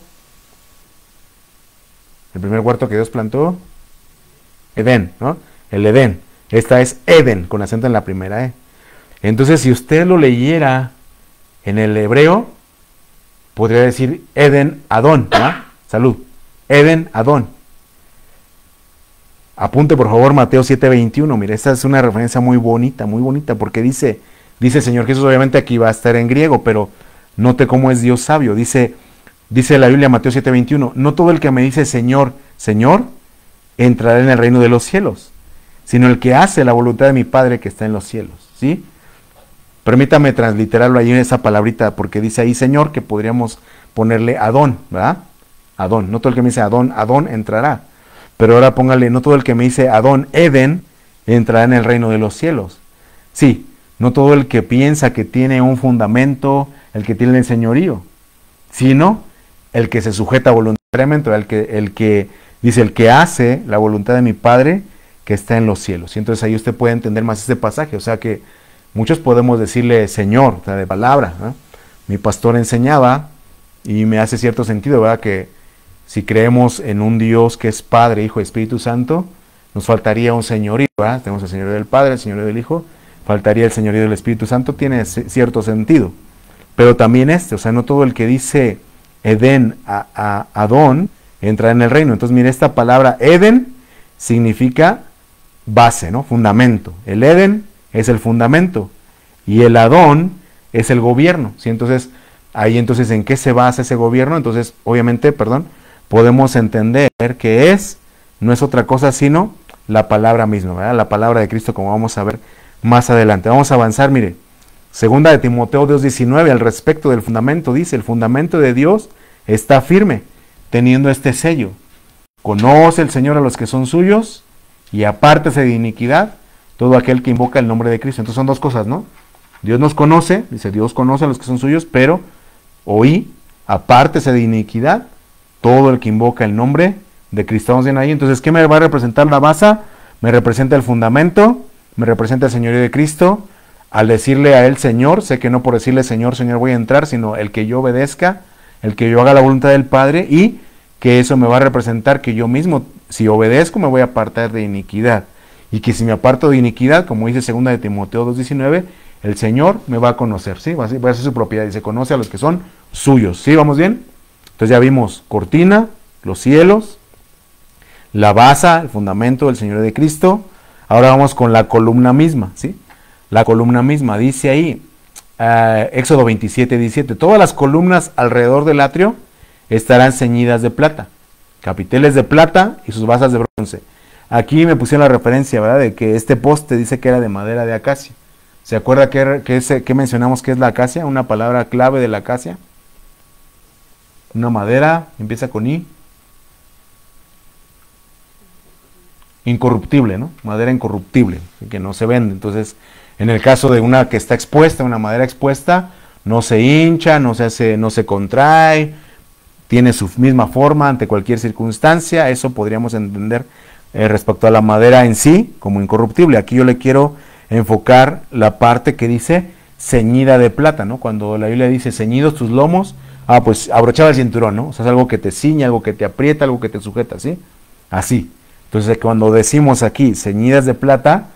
que Dios plantó, Edén, ¿no? El Edén. Esta es Eden, con acento en la primera E. Entonces, si usted lo leyera en el hebreo, podría decir Eden Adón, ¿no? Salud. Eden Adón. Apunte por favor Mateo 7:21, mire, esta es una referencia muy bonita, porque dice el Señor Jesús, obviamente aquí va a estar en griego, pero note cómo es Dios sabio, dice la Biblia Mateo 7:21, no todo el que me dice Señor, Señor, entrará en el reino de los cielos, sino el que hace la voluntad de mi Padre que está en los cielos, ¿sí? Permítame transliterarlo ahí en esa palabrita, porque dice ahí Señor, que podríamos ponerle Adón, ¿verdad? Adón, no todo el que me dice Adón, Adón entrará. Pero ahora póngale, no todo el que me dice Adón, Eden, entrará en el reino de los cielos. Sí, no todo el que piensa que tiene un fundamento, el que tiene el señorío, sino el que se sujeta voluntariamente, el que dice, el que hace la voluntad de mi Padre que está en los cielos. Y entonces ahí usted puede entender más este pasaje, o sea que muchos podemos decirle Señor, o sea, de palabra, ¿no? Mi pastor enseñaba, y me hace cierto sentido, ¿verdad? Que si creemos en un Dios que es Padre, Hijo y Espíritu Santo, nos faltaría un señorío, ¿verdad? Tenemos el señorío del Padre, el señorío del Hijo, faltaría el señorío del Espíritu Santo, tiene cierto sentido. Pero también o sea, no todo el que dice Edén a Adón entra en el reino. Entonces, mire, esta palabra Eden significa base, ¿no? Fundamento. El Eden es el fundamento y el Adón es el gobierno, ¿sí? Entonces, ahí entonces, ¿en qué se basa ese gobierno? Entonces, obviamente, podemos entender que no es otra cosa sino la palabra misma, ¿verdad? La palabra de Cristo, como vamos a ver más adelante. Vamos a avanzar, mire, segunda de Timoteo 2:19, al respecto del fundamento, dice, el fundamento de Dios está firme, teniendo este sello. Conoce el Señor a los que son suyos, y apártese de iniquidad todo aquel que invoca el nombre de Cristo. Entonces son dos cosas, ¿no? Dios nos conoce, dice, Dios conoce a los que son suyos, pero apártese de iniquidad todo el que invoca el nombre de Cristo. Vamos bien ahí. Entonces, ¿qué me va a representar la base? Me representa el fundamento, me representa el señorío de Cristo. Al decirle a él Señor, sé que no por decirle Señor, Señor voy a entrar, sino el que yo obedezca, el que yo haga la voluntad del Padre, y que eso me va a representar que yo mismo, si obedezco, me voy a apartar de iniquidad. Y que si me aparto de iniquidad, como dice 2 de Timoteo 2:19, el Señor me va a conocer, ¿sí? Va a ser su propiedad, y se conoce a los que son suyos, ¿sí? ¿Vamos bien? Entonces ya vimos cortina, los cielos, la base, el fundamento del Señor de Cristo. Ahora vamos con la columna misma, ¿sí? La columna misma, dice ahí, Éxodo 27:17, todas las columnas alrededor del atrio estarán ceñidas de plata, capiteles de plata y sus basas de bronce. Aquí me pusieron la referencia, ¿verdad? De que este poste dice que era de madera de acacia. ¿Se acuerda que mencionamos que es la acacia? Una palabra clave de la acacia. Una madera, empieza con I. Incorruptible, ¿no? Madera incorruptible, que no se vende. Entonces, en el caso de una que está expuesta, una madera expuesta, no se hincha, no se contrae, tiene su misma forma ante cualquier circunstancia. Eso podríamos entender respecto a la madera en sí como incorruptible. Aquí yo le quiero enfocar la parte que dice ceñida de plata, ¿no? Cuando la Biblia dice ceñidos tus lomos, pues abrochaba el cinturón, ¿no? O sea, es algo que te ciña, algo que te aprieta, algo que te sujeta, ¿sí? Así. Entonces, cuando decimos aquí ceñidas de plata,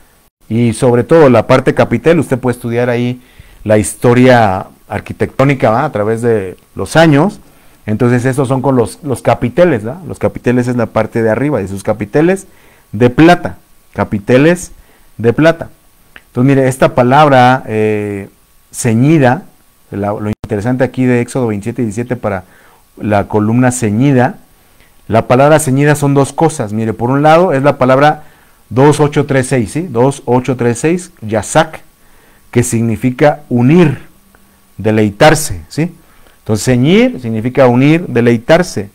y sobre todo la parte capitel, usted puede estudiar ahí la historia arquitectónica, ¿va? A través de los años. Entonces, estos son con los capiteles, ¿va? Los capiteles es la parte de arriba, de sus capiteles de plata. Capiteles de plata. Entonces, mire, esta palabra ceñida, lo interesante aquí de Éxodo 27 y 17 para la columna ceñida, la palabra ceñida son dos cosas. Mire, por un lado es la palabra 2836, ¿sí? 2836, yasak, que significa unir, deleitarse, ¿sí? Entonces, ceñir significa unir, deleitarse.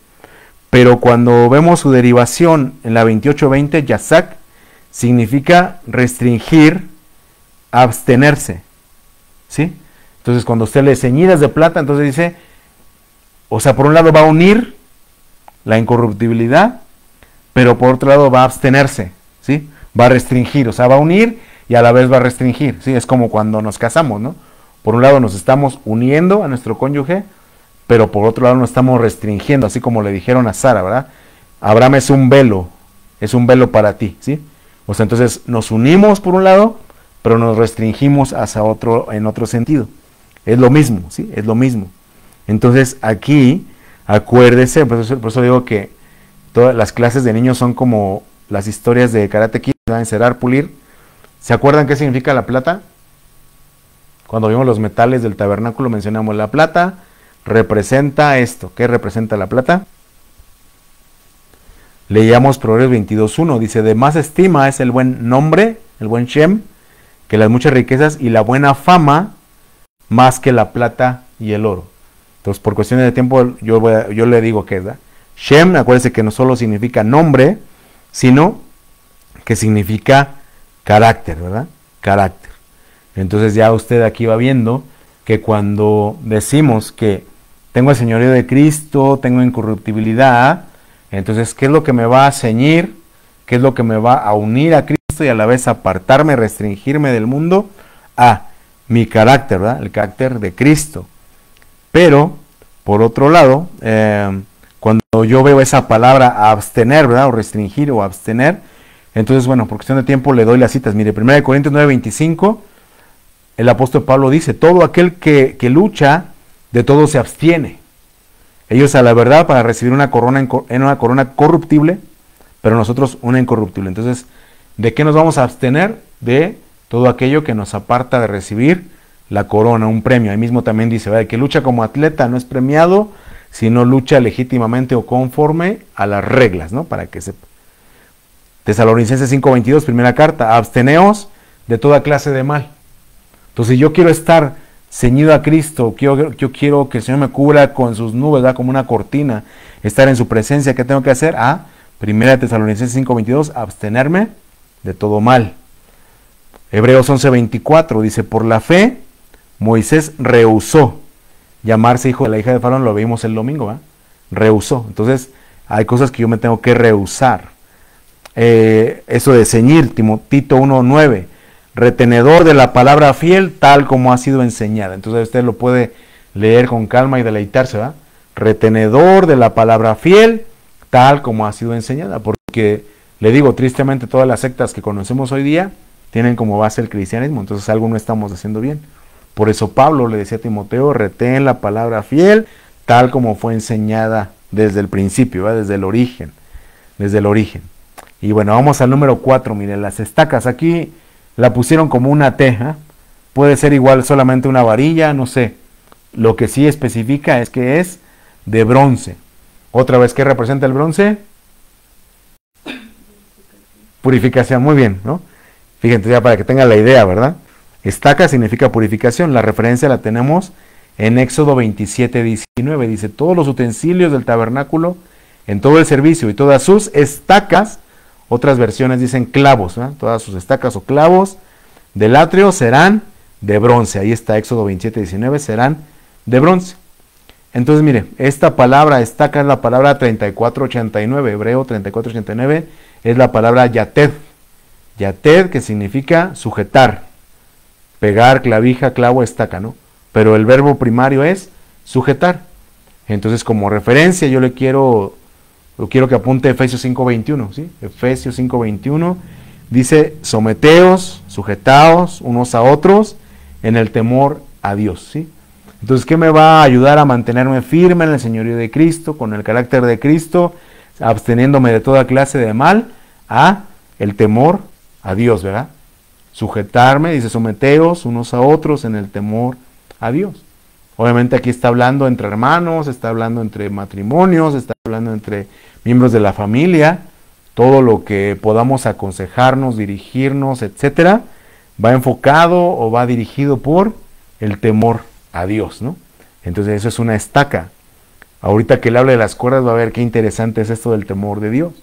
Pero cuando vemos su derivación en la 2820, yasak, significa restringir, abstenerse, ¿sí? Entonces, cuando usted le ceñidas de plata, entonces dice, o sea, por un lado va a unir la incorruptibilidad, pero por otro lado va a abstenerse, ¿sí? Va a restringir, o sea, va a unir y a la vez va a restringir, ¿sí? Es como cuando nos casamos, ¿no? Por un lado nos estamos uniendo a nuestro cónyuge, pero por otro lado nos estamos restringiendo, así como le dijeron a Sara, ¿verdad? Abraham es un velo para ti, ¿sí? O sea, entonces nos unimos por un lado, pero nos restringimos hacia otro, en otro sentido. Es lo mismo, ¿sí? Es lo mismo. Entonces aquí, acuérdese, por eso digo que todas las clases de niños son como las historias de Karate Kid, encerar, pulir. ¿Se acuerdan qué significa la plata? Cuando vimos los metales del tabernáculo mencionamos la plata, representa esto. ¿Qué representa la plata? Leíamos Proverbios 22.1, dice, de más estima es el buen nombre, el buen Shem, que las muchas riquezas y la buena fama, más que la plata y el oro. Entonces, por cuestiones de tiempo, yo le digo qué es, ¿verdad? Shem, acuérdense que no solo significa nombre, sino que significa carácter, ¿verdad? Carácter. Entonces ya usted aquí va viendo que cuando decimos que tengo el señorío de Cristo, tengo incorruptibilidad, entonces, ¿qué es lo que me va a ceñir? ¿Qué es lo que me va a unir a Cristo y a la vez apartarme, restringirme del mundo? Mi carácter, ¿verdad? El carácter de Cristo. Pero, por otro lado, cuando yo veo esa palabra abstener, ¿verdad? O restringir o abstener, entonces, bueno, por cuestión de tiempo le doy las citas. Mire, 1 Corintios 9:25, el apóstol Pablo dice, todo aquel que lucha, de todo se abstiene. Ellos a la verdad para recibir una corona corruptible, pero nosotros una incorruptible. Entonces, ¿de qué nos vamos a abstener? De todo aquello que nos aparta de recibir la corona, un premio. Ahí mismo también dice, ¿verdad? El que lucha como atleta no es premiado, sino lucha legítimamente o conforme a las reglas, ¿no? Para que sepa. Tesalonicenses 5:22, primera carta, absteneos de toda clase de mal. Entonces, yo quiero estar ceñido a Cristo, yo quiero que el Señor me cubra con sus nubes, ¿verdad? Como una cortina, estar en su presencia. ¿Qué tengo que hacer? Primera Tesalonicenses 5:22, abstenerme de todo mal. Hebreos 11:24 dice, por la fe, Moisés rehusó llamarse hijo de la hija de Faraón, lo vimos el domingo, ¿verdad? Rehusó. Entonces, hay cosas que yo me tengo que rehusar. Eso de ceñir, Tito 1:9, retenedor de la palabra fiel, tal como ha sido enseñada. Entonces usted lo puede leer con calma y deleitarse, ¿verdad? Retenedor de la palabra fiel, tal como ha sido enseñada. Porque, le digo, tristemente todas las sectas que conocemos hoy día tienen como base el cristianismo. Entonces algo no estamos haciendo bien. Por eso Pablo le decía a Timoteo, retén la palabra fiel, tal como fue enseñada desde el principio, ¿verdad? Desde el origen. Desde el origen. Y bueno, vamos al número 4. Miren, las estacas aquí la pusieron como una T, puede ser igual solamente una varilla, no sé. Lo que sí especifica es que es de bronce. Otra vez, ¿qué representa el bronce? Purificación, muy bien, ¿no? Fíjense ya para que tengan la idea, ¿verdad? Estaca significa purificación, la referencia la tenemos en Éxodo 27:19, dice, todos los utensilios del tabernáculo, en todo el servicio y todas sus estacas, otras versiones dicen clavos, ¿eh? Todas sus estacas o clavos del atrio serán de bronce. Ahí está Éxodo 27:19, serán de bronce. Entonces, mire, esta palabra estaca es la palabra 3489, hebreo 3489, es la palabra yated. Yated, que significa sujetar. pegar, clavija, clavo, estaca, ¿no? Pero el verbo primario es sujetar. Entonces, como referencia, yo quiero que apunte Efesios 5:21, ¿sí? Efesios 5:21 dice, someteos, sujetaos unos a otros en el temor a Dios, ¿sí? Entonces, ¿qué me va a ayudar a mantenerme firme en el señorío de Cristo, con el carácter de Cristo, absteniéndome de toda clase de mal? El temor a Dios, ¿verdad? Sujetarme, dice, someteos unos a otros en el temor a Dios. Obviamente aquí está hablando entre hermanos, está hablando entre matrimonios, está hablando entre miembros de la familia, todo lo que podamos aconsejarnos, dirigirnos, etcétera, va enfocado o va dirigido por el temor a Dios, ¿no? Entonces eso es una estaca. Ahorita que le hable de las cuerdas va a ver qué interesante es esto del temor de Dios.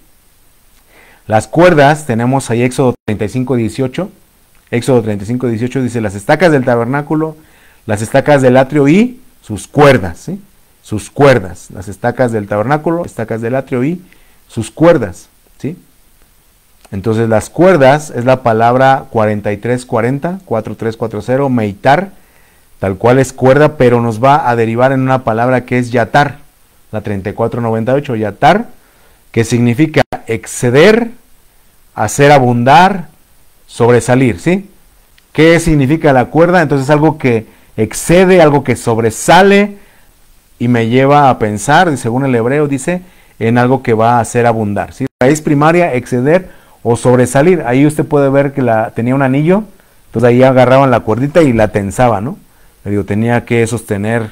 Las cuerdas, tenemos ahí Éxodo 35:18, Éxodo 35:18 dice, las estacas del tabernáculo, las estacas del atrio y sus cuerdas, ¿sí? Sus cuerdas, las estacas del tabernáculo, estacas del atrio y sus cuerdas, ¿sí? Entonces las cuerdas es la palabra 4340, meitar, tal cual es cuerda, pero nos va a derivar en una palabra que es yatar, la 3498, yatar, que significa exceder, hacer abundar, sobresalir, ¿sí? ¿Qué significa la cuerda? Entonces algo que excede, algo que sobresale y me lleva a pensar, según el hebreo dice, en algo que va a hacer abundar, ¿sí? Raíz primaria, exceder o sobresalir. Ahí usted puede ver que tenía un anillo, entonces ahí agarraban la cuerdita y la tensaban, ¿no? Le digo, tenía que sostener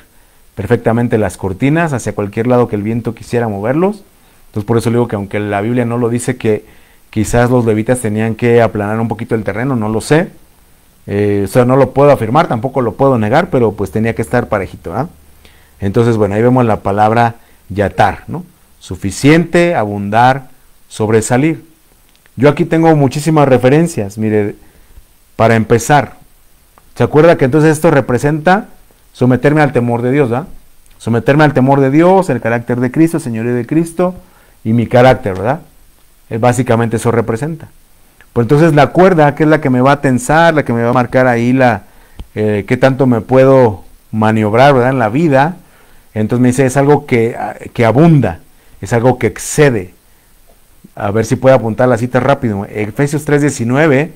perfectamente las cortinas hacia cualquier lado que el viento quisiera moverlos. Entonces por eso le digo que aunque la Biblia no lo dice, que quizás los levitas tenían que aplanar un poquito el terreno, no lo sé. O sea, no lo puedo afirmar, tampoco lo puedo negar, pero pues tenía que estar parejito, ¿eh? Entonces, bueno, ahí vemos la palabra yatar, ¿no? Suficiente, abundar, sobresalir. Yo aquí tengo muchísimas referencias, mire, para empezar. ¿Se acuerda que entonces esto representa someterme al temor de Dios, ¿verdad? Someterme al temor de Dios, el carácter de Cristo, el señorío de Cristo y mi carácter, ¿verdad? Básicamente eso representa. Pues entonces la cuerda, que es la que me va a tensar, la que me va a marcar ahí qué tanto me puedo maniobrar, ¿verdad? En la vida. Entonces me dice, es algo que abunda, es algo que excede. A ver si puedo apuntar la cita rápido. Efesios 3:19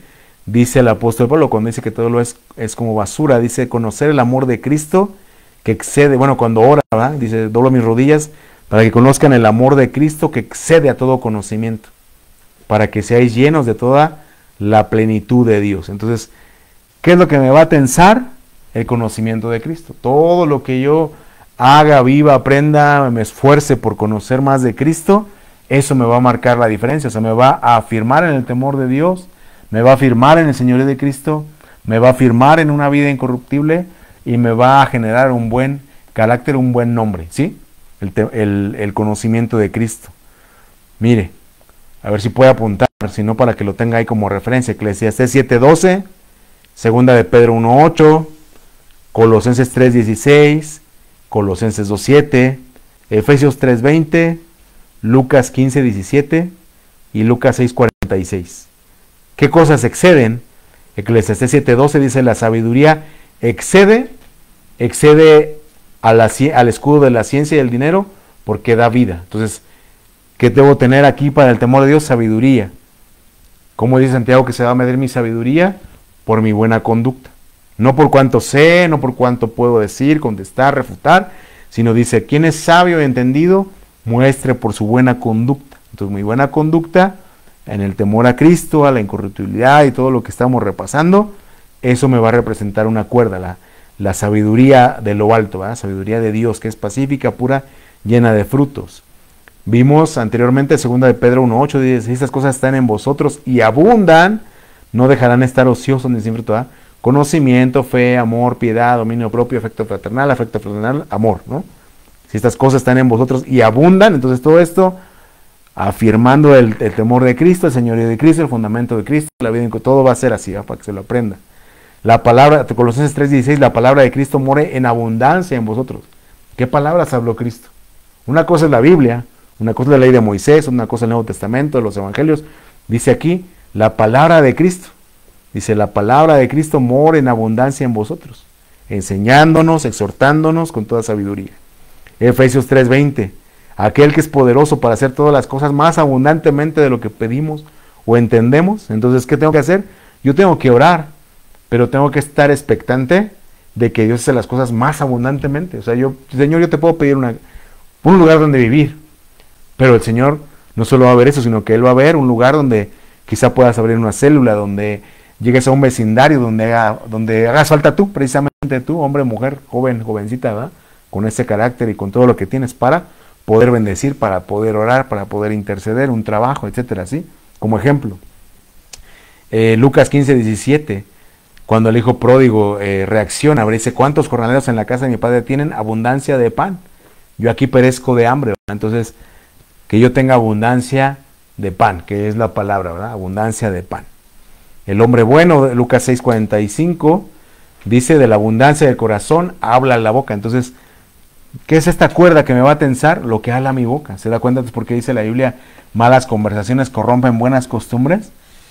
dice el apóstol Pablo, cuando dice que todo lo es como basura, dice, conocer el amor de Cristo que excede, bueno, cuando ora, ¿verdad? Dice, doblo mis rodillas para que conozcan el amor de Cristo que excede a todo conocimiento, para que seáis llenos de toda la plenitud de Dios. Entonces, ¿qué es lo que me va a tensar? El conocimiento de Cristo. Todo lo que yo haga, viva, aprenda, me esfuerce por conocer más de Cristo, eso me va a marcar la diferencia. O sea, me va a afirmar en el temor de Dios, me va a afirmar en el señorío de Cristo, me va a afirmar en una vida incorruptible y me va a generar un buen carácter, un buen nombre, ¿sí? El conocimiento de Cristo. Mire, a ver si puede apuntar, si no para que lo tenga ahí como referencia. Eclesiastés 7:12, segunda de Pedro 1:8, Colosenses 3:16, Colosenses 2:7, Efesios 3:20, Lucas 15:17 y Lucas 6:46. ¿Qué cosas exceden? Eclesiastés 7:12 dice, la sabiduría excede al escudo de la ciencia y el dinero porque da vida. Entonces, ¿qué debo tener aquí para el temor de Dios? Sabiduría. ¿Cómo dice Santiago que se va a medir mi sabiduría? Por mi buena conducta. No por cuánto sé, no por cuánto puedo decir, contestar, refutar, sino dice, ¿quién es sabio y entendido? Muestre por su buena conducta. Entonces, mi buena conducta, en el temor a Cristo, a la incorruptibilidad y todo lo que estamos repasando, eso me va a representar una cuerda, la sabiduría de lo alto, ¿verdad? Sabiduría de Dios, que es pacífica, pura, llena de frutos. Vimos anteriormente, 2 de Pedro 1:8, dice, si estas cosas están en vosotros y abundan, no dejarán estar ociosos ni sin fruto, ¿verdad? Conocimiento, fe, amor, piedad, dominio propio, afecto fraternal, amor, ¿no? Si estas cosas están en vosotros y abundan, entonces todo esto, afirmando el temor de Cristo, el señorío de Cristo, el fundamento de Cristo, la vida en que todo va a ser así, ¿verdad? Para que se lo aprenda. La palabra, Colosenses 3:16, la palabra de Cristo more en abundancia en vosotros. ¿Qué palabras habló Cristo? Una cosa es la Biblia, una cosa es la ley de Moisés, una cosa es el Nuevo Testamento, los evangelios. Dice aquí, la palabra de Cristo. Dice, la palabra de Cristo mora en abundancia en vosotros, enseñándonos, exhortándonos con toda sabiduría. Efesios 3:20, aquel que es poderoso para hacer todas las cosas más abundantemente de lo que pedimos o entendemos. Entonces, ¿qué tengo que hacer? Yo tengo que orar, pero tengo que estar expectante de que Dios hace las cosas más abundantemente. O sea, Señor, yo te puedo pedir un lugar donde vivir, pero el Señor no solo va a ver eso, sino que Él va a ver un lugar donde quizá puedas abrir una célula, donde llegues a un vecindario, donde hagas falta tú, precisamente tú, hombre, mujer, joven, jovencita, ¿verdad? Con ese carácter y con todo lo que tienes para poder bendecir, para poder orar, para poder interceder, un trabajo, etcétera, ¿sí? Como ejemplo, Lucas 15:17, cuando el hijo pródigo reacciona, dice, ¿cuántos jornaleros en la casa de mi padre tienen abundancia de pan? Yo aquí perezco de hambre, ¿verdad? Entonces, que yo tenga abundancia de pan, que es la palabra, ¿verdad? Abundancia de pan. El hombre bueno, Lucas 6:45, dice, de la abundancia del corazón habla la boca. Entonces, ¿qué es esta cuerda que me va a tensar? Lo que habla mi boca. ¿Se da cuenta por qué dice la Biblia, malas conversaciones corrompen buenas costumbres?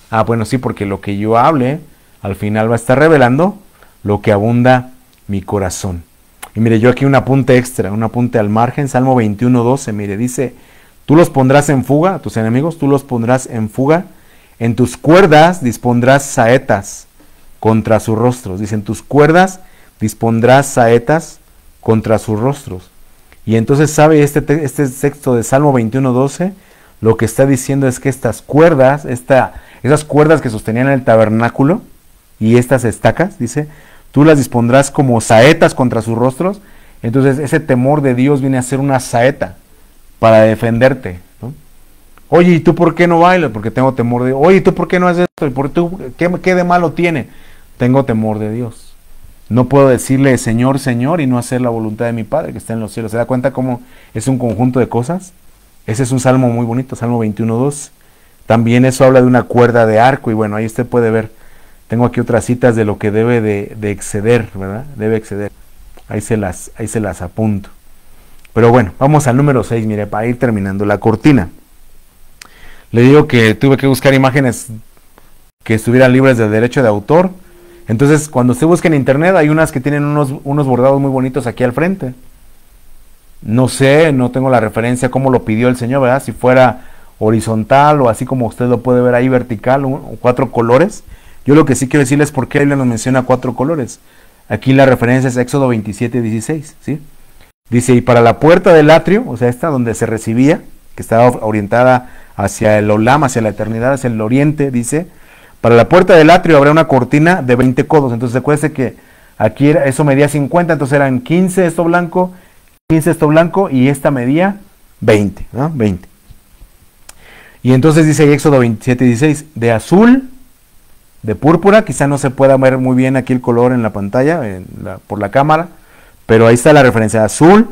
Ah, bueno, sí, porque lo que yo hable, al final va a estar revelando lo que abunda mi corazón. Y mire, yo aquí un apunte extra, un apunte al margen, Salmo 21:12, mire, dice, tú los pondrás en fuga, a tus enemigos, tú los pondrás en fuga, en tus cuerdas dispondrás saetas contra sus rostros. Dicen, tus cuerdas dispondrás saetas contra sus rostros. Y entonces, ¿sabe este texto de Salmo 21:12? Lo que está diciendo es que estas cuerdas, esas cuerdas que sostenían el tabernáculo y estas estacas, dice, tú las dispondrás como saetas contra sus rostros. Entonces, ese temor de Dios viene a ser una saeta para defenderte, ¿no? Oye, ¿y tú por qué no bailas? Porque tengo temor de Dios. Oye, ¿y tú por qué no haces esto? ¿Qué de malo tiene? Tengo temor de Dios. No puedo decirle Señor, Señor y no hacer la voluntad de mi Padre que está en los cielos. ¿Se da cuenta cómo es un conjunto de cosas? Ese es un salmo muy bonito, Salmo 21:2. También eso habla de una cuerda de arco y bueno, ahí usted puede ver. Tengo aquí otras citas de lo que debe de exceder, ¿verdad? Debe exceder. Ahí se las apunto. Pero bueno, vamos al número 6, mire, para ir terminando. La cortina. Le digo que tuve que buscar imágenes que estuvieran libres de derecho de autor. Entonces, cuando usted busca en internet, hay unas que tienen unos bordados muy bonitos aquí al frente. No sé, no tengo la referencia cómo lo pidió el Señor, ¿verdad? Si fuera horizontal o así como usted lo puede ver ahí vertical, 4 colores. Yo lo que sí quiero decirles es por qué la Biblia nos menciona 4 colores. Aquí la referencia es Éxodo 27:16, ¿sí? Dice, y para la puerta del atrio, o sea, esta donde se recibía, que estaba orientada hacia el Olam, hacia la eternidad, hacia el oriente, dice, para la puerta del atrio habrá una cortina de 20 codos. Entonces acuérdense que aquí eso medía 50, entonces eran 15 esto blanco y esta medía 20, ¿no? 20. Y entonces dice Éxodo 27:16, de azul, de púrpura, quizá no se pueda ver muy bien aquí el color en la pantalla, por la cámara, pero ahí está la referencia, azul,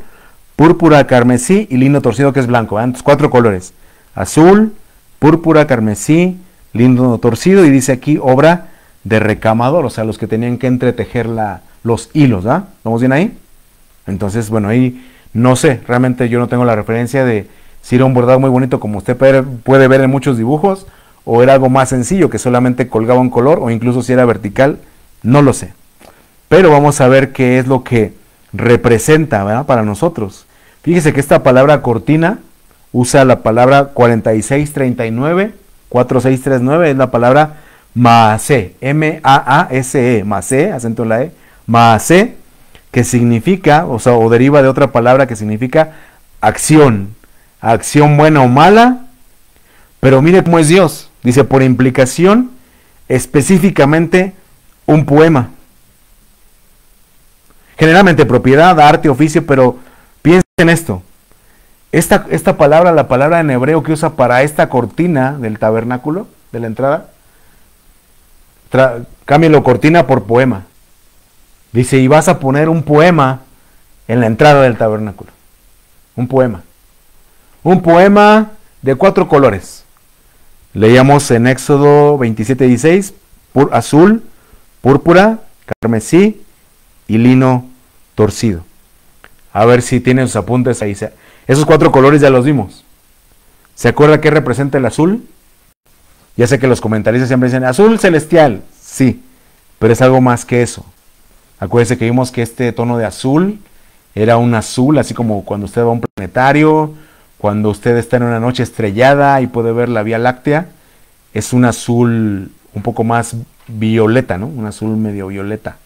púrpura, carmesí y lino torcido que es blanco, ¿eh? Entonces 4 colores, azul, púrpura, carmesí, lino torcido, y dice aquí obra de recamador, o sea, los que tenían que entretejer los hilos, ¿ah? ¿Estamos bien ahí? Entonces, bueno, ahí no sé, realmente yo no tengo la referencia de si era un bordado muy bonito como usted puede ver en muchos dibujos, o era algo más sencillo que solamente colgaba un color, o incluso si era vertical, no lo sé. Pero vamos a ver qué es lo que representa, ¿verdad? Para nosotros. Fíjese que esta palabra cortina usa la palabra 4639, 4639, es la palabra maasé, M-A-A-S-E, maasé, acento en la E, maasé, que significa, o sea, o deriva de otra palabra que significa acción buena o mala, pero mire cómo es Dios, dice por implicación, específicamente un poema. Generalmente propiedad, arte, oficio, pero piensen en esto. Esta palabra, la palabra en hebreo que usa para esta cortina del tabernáculo, de la entrada, cámbialo cortina por poema. Dice, y vas a poner un poema en la entrada del tabernáculo. Un poema. Un poema de 4 colores. Leíamos en Éxodo 27:16, azul, púrpura, carmesí y lino torcido. A ver si tienen sus apuntes ahí. Esos 4 colores ya los vimos. ¿Se acuerda qué representa el azul? Ya sé que los comentaristas siempre dicen azul celestial. sí, pero es algo más que eso. Acuérdense que vimos que este tono de azul era un azul, así como cuando usted va a un planetario, cuando usted está en una noche estrellada y puede ver la Vía Láctea, es un azul un poco más violeta, ¿no? Un azul medio violeta.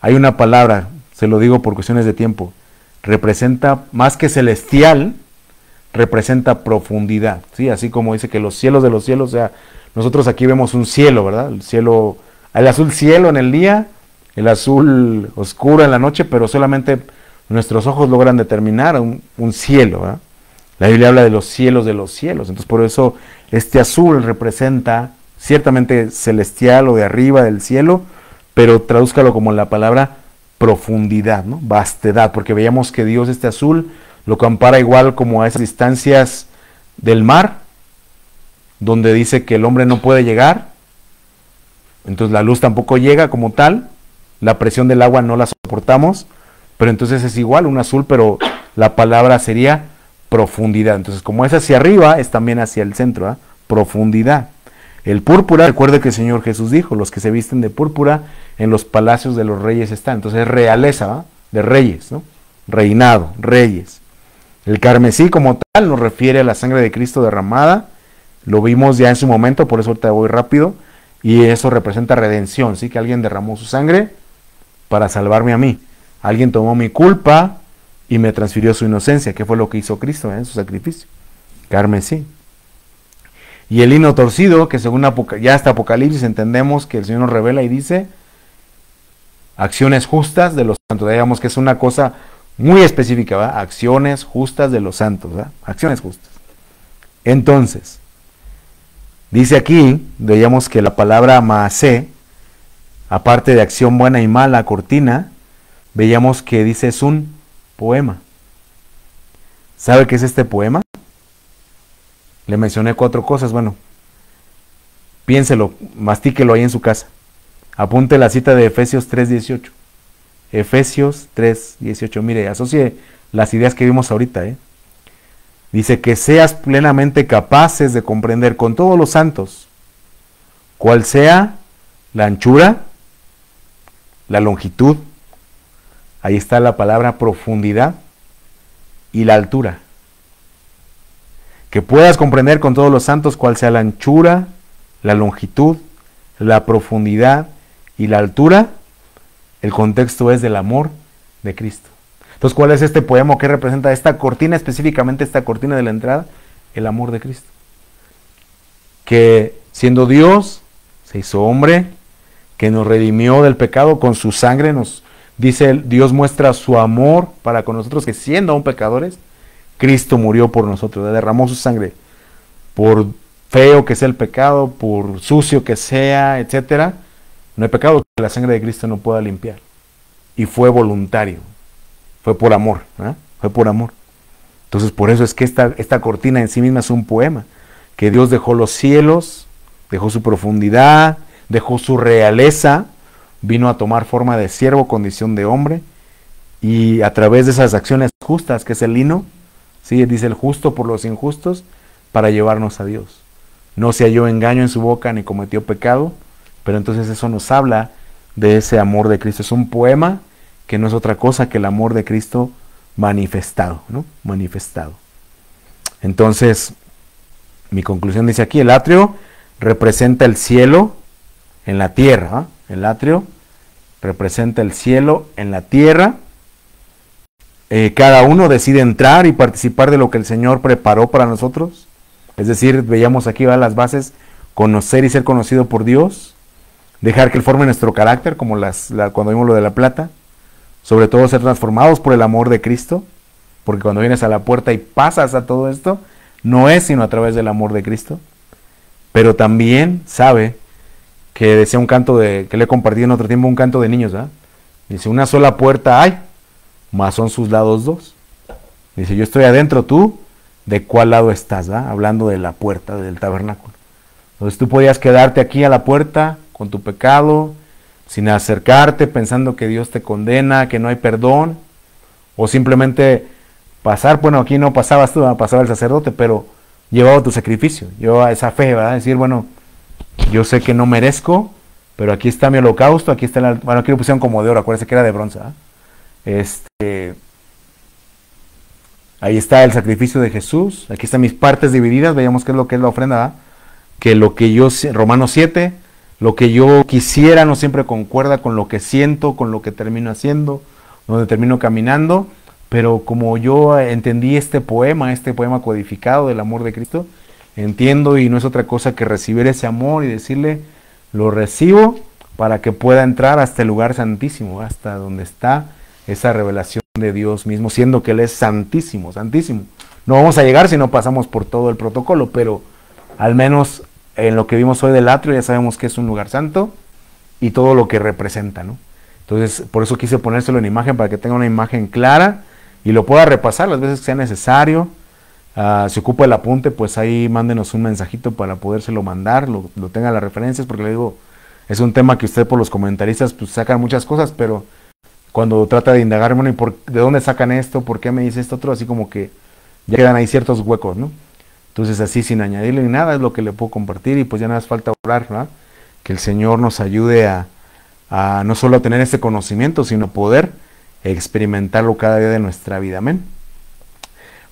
Hay una palabra, se lo digo por cuestiones de tiempo, representa, más que celestial, representa profundidad, ¿sí? Así como dice que los cielos de los cielos, o sea, nosotros aquí vemos un cielo, ¿verdad? El cielo, el azul cielo en el día, el azul oscuro en la noche, pero solamente nuestros ojos logran determinar un cielo, ¿verdad? La Biblia habla de los cielos, entonces por eso este azul representa ciertamente celestial o de arriba del cielo, pero tradúzcalo como la palabra profundidad, ¿no? Vastedad, porque veíamos que Dios este azul lo compara igual como a esas distancias del mar, donde dice que el hombre no puede llegar, entonces la luz tampoco llega como tal, la presión del agua no la soportamos, pero entonces es igual, un azul, pero la palabra sería profundidad. Entonces, como es hacia arriba, es también hacia el centro, ¿eh? Profundidad. El púrpura, recuerde que el Señor Jesús dijo, los que se visten de púrpura, en los palacios de los reyes están. Entonces es realeza, ¿eh? De reyes, ¿no? Reinado, reyes. El carmesí como tal nos refiere a la sangre de Cristo derramada, lo vimos ya en su momento, por eso ahorita voy rápido, y eso representa redención, ¿sí? Que alguien derramó su sangre para salvarme a mí. Alguien tomó mi culpa y me transfirió su inocencia, que fue lo que hizo Cristo en su sacrificio. Carmesí. Y el lino torcido, que según ya hasta Apocalipsis entendemos que el Señor nos revela y dice acciones justas de los santos. Digamos que es una cosa muy específica, ¿verdad? Acciones justas de los santos, ¿verdad? Acciones justas. Entonces, dice aquí, veíamos que la palabra maasé, aparte de acción buena y mala, cortina, veíamos que dice es un poema. ¿Sabe qué es este poema? Le mencioné 4 cosas, bueno, piénselo, mastíquelo ahí en su casa. Apunte la cita de Efesios 3:18. Efesios 3:18, mire, asocie las ideas que vimos ahorita, Dice que seas plenamente capaces de comprender con todos los santos cuál sea la anchura, la longitud, ahí está la palabra profundidad, y la altura. Que puedas comprender con todos los santos cuál sea la anchura, la longitud, la profundidad y la altura. El contexto es del amor de Cristo. Entonces, ¿cuál es este poema que representa esta cortina, específicamente esta cortina de la entrada? El amor de Cristo. Que siendo Dios, se hizo hombre, que nos redimió del pecado con su sangre, nos dice, Dios muestra su amor para con nosotros, que siendo aún pecadores, Cristo murió por nosotros, derramó su sangre, por feo que sea el pecado, por sucio que sea, etcétera. No hay pecado que la sangre de Cristo no pueda limpiar. Y fue voluntario, fue por amor, ¿eh? Fue por amor. Entonces por eso es que esta cortina en sí misma es un poema, que Dios dejó los cielos, dejó su profundidad, dejó su realeza, vino a tomar forma de siervo, condición de hombre, y a través de esas acciones justas, que es el lino, ¿sí? Dice el justo por los injustos, para llevarnos a Dios. No se halló engaño en su boca, ni cometió pecado, pero entonces eso nos habla de ese amor de Cristo. Es un poema que no es otra cosa que el amor de Cristo manifestado, ¿no? Manifestado. Entonces, mi conclusión dice aquí, el atrio representa el cielo en la tierra, ¿eh? El atrio representa el cielo en la tierra. Cada uno decide entrar y participar de lo que el Señor preparó para nosotros. Es decir, veíamos aquí las bases, conocer y ser conocido por Dios, dejar que Él forme nuestro carácter, como cuando vimos lo de la plata, sobre todo ser transformados por el amor de Cristo, porque cuando vienes a la puerta y pasas a todo esto, no es sino a través del amor de Cristo. Pero también sabe que decía un canto que le he compartido en otro tiempo, un canto de niños, ¿verdad? Dice, una sola puerta hay, mas son sus lados 2. Dice, yo estoy adentro, tú, ¿de cuál lado estás? ¿Va? Hablando de la puerta del tabernáculo. Entonces tú podías quedarte aquí a la puerta con tu pecado, sin acercarte, pensando que Dios te condena, que no hay perdón, o simplemente pasar, bueno, aquí no pasabas tú, pasaba el sacerdote, pero llevaba tu sacrificio, llevaba esa fe, ¿verdad? Decir, bueno, yo sé que no merezco, pero aquí está mi holocausto, aquí está bueno, aquí lo pusieron como de oro, acuérdense que era de bronce, ahí está el sacrificio de Jesús, aquí están mis partes divididas, veamos qué es la ofrenda, ¿verdad? Que lo que yo, Romanos 7, lo que yo quisiera no siempre concuerda con lo que siento, con lo que termino haciendo, donde termino caminando, pero como yo entendí este poema codificado del amor de Cristo, entiendo y no es otra cosa que recibir ese amor y decirle, lo recibo para que pueda entrar hasta el lugar santísimo, hasta donde está esa revelación de Dios mismo, siendo que Él es santísimo, santísimo. No vamos a llegar si no pasamos por todo el protocolo, pero al menos en lo que vimos hoy del atrio ya sabemos que es un lugar santo y todo lo que representa, ¿no? Entonces, por eso quise ponérselo en imagen, para que tenga una imagen clara y lo pueda repasar las veces que sea necesario. Si ocupa el apunte, pues ahí mándenos un mensajito para podérselo mandar, lo tenga las referencias, porque le digo, es un tema que usted por los comentaristas pues sacan muchas cosas, pero cuando trata de indagar, bueno, ¿de dónde sacan esto? ¿Por qué me dice esto otro? Así como que ya quedan ahí ciertos huecos, ¿no? Entonces así sin añadirle ni nada es lo que le puedo compartir y pues ya nada más falta orar, ¿verdad? Que el Señor nos ayude a no solo a tener este conocimiento, sino poder experimentarlo cada día de nuestra vida. Amén.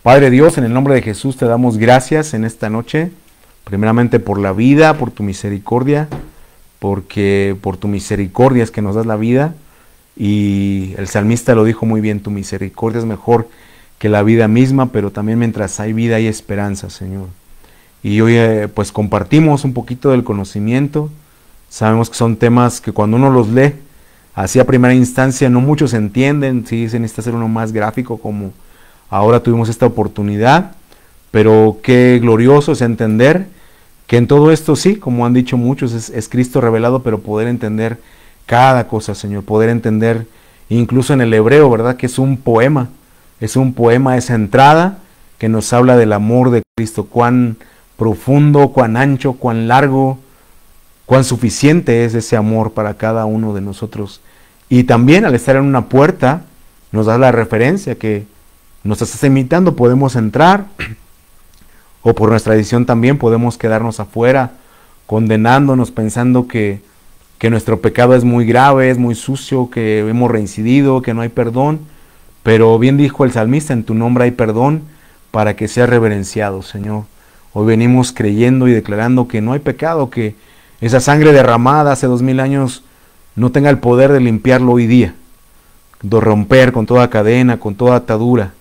Padre Dios, en el nombre de Jesús te damos gracias en esta noche, primeramente por la vida, por tu misericordia, porque por tu misericordia es que nos das la vida, y el salmista lo dijo muy bien, tu misericordia es mejor que la vida misma, pero también mientras hay vida hay esperanza, Señor. Y hoy pues compartimos un poquito del conocimiento. Sabemos que son temas que cuando uno los lee, así a primera instancia, no muchos entienden, sí se necesita ser uno más gráfico, como ahora tuvimos esta oportunidad, pero qué glorioso es entender que en todo esto sí, como han dicho muchos, es Cristo revelado, pero poder entender cada cosa, Señor, poder entender incluso en el hebreo, ¿verdad? Que es un poema esa entrada que nos habla del amor de Cristo, cuán profundo, cuán ancho, cuán largo, cuán suficiente es ese amor para cada uno de nosotros. Y también al estar en una puerta, nos da la referencia que nos estás imitando, podemos entrar, o por nuestra decisión también podemos quedarnos afuera, condenándonos, pensando que nuestro pecado es muy grave, es muy sucio, que hemos reincidido, que no hay perdón. Pero bien dijo el salmista, en tu nombre hay perdón para que sea reverenciado, Señor. Hoy venimos creyendo y declarando que no hay pecado, que esa sangre derramada hace 2000 años no tenga el poder de limpiarlo hoy día, de romper con toda cadena, con toda atadura.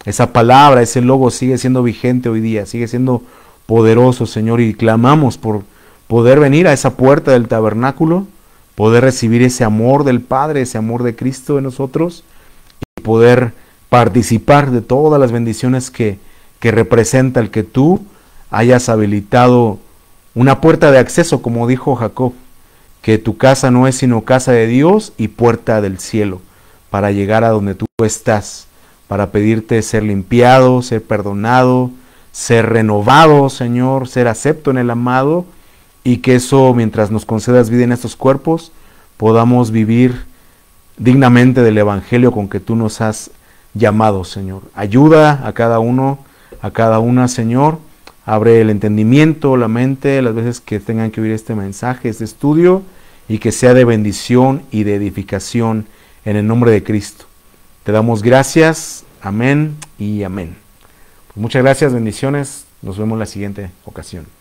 Esa palabra, ese logo sigue siendo vigente hoy día, sigue siendo poderoso, Señor, y clamamos por poder venir a esa puerta del tabernáculo, poder recibir ese amor del Padre, ese amor de Cristo en nosotros, y poder participar de todas las bendiciones que representa el que tú hayas habilitado una puerta de acceso, como dijo Jacob, que tu casa no es sino casa de Dios y puerta del cielo, para llegar a donde tú estás, para pedirte ser limpiado, ser perdonado, ser renovado, Señor, ser acepto en el amado, y que eso, mientras nos concedas vida en estos cuerpos, podamos vivir dignamente del evangelio con que tú nos has llamado, Señor. Ayuda a cada uno, a cada una, Señor. Abre el entendimiento, la mente, las veces que tengan que oír este mensaje, este estudio, y que sea de bendición y de edificación en el nombre de Cristo. Te damos gracias. Amén y amén. Pues muchas gracias, bendiciones. Nos vemos la siguiente ocasión.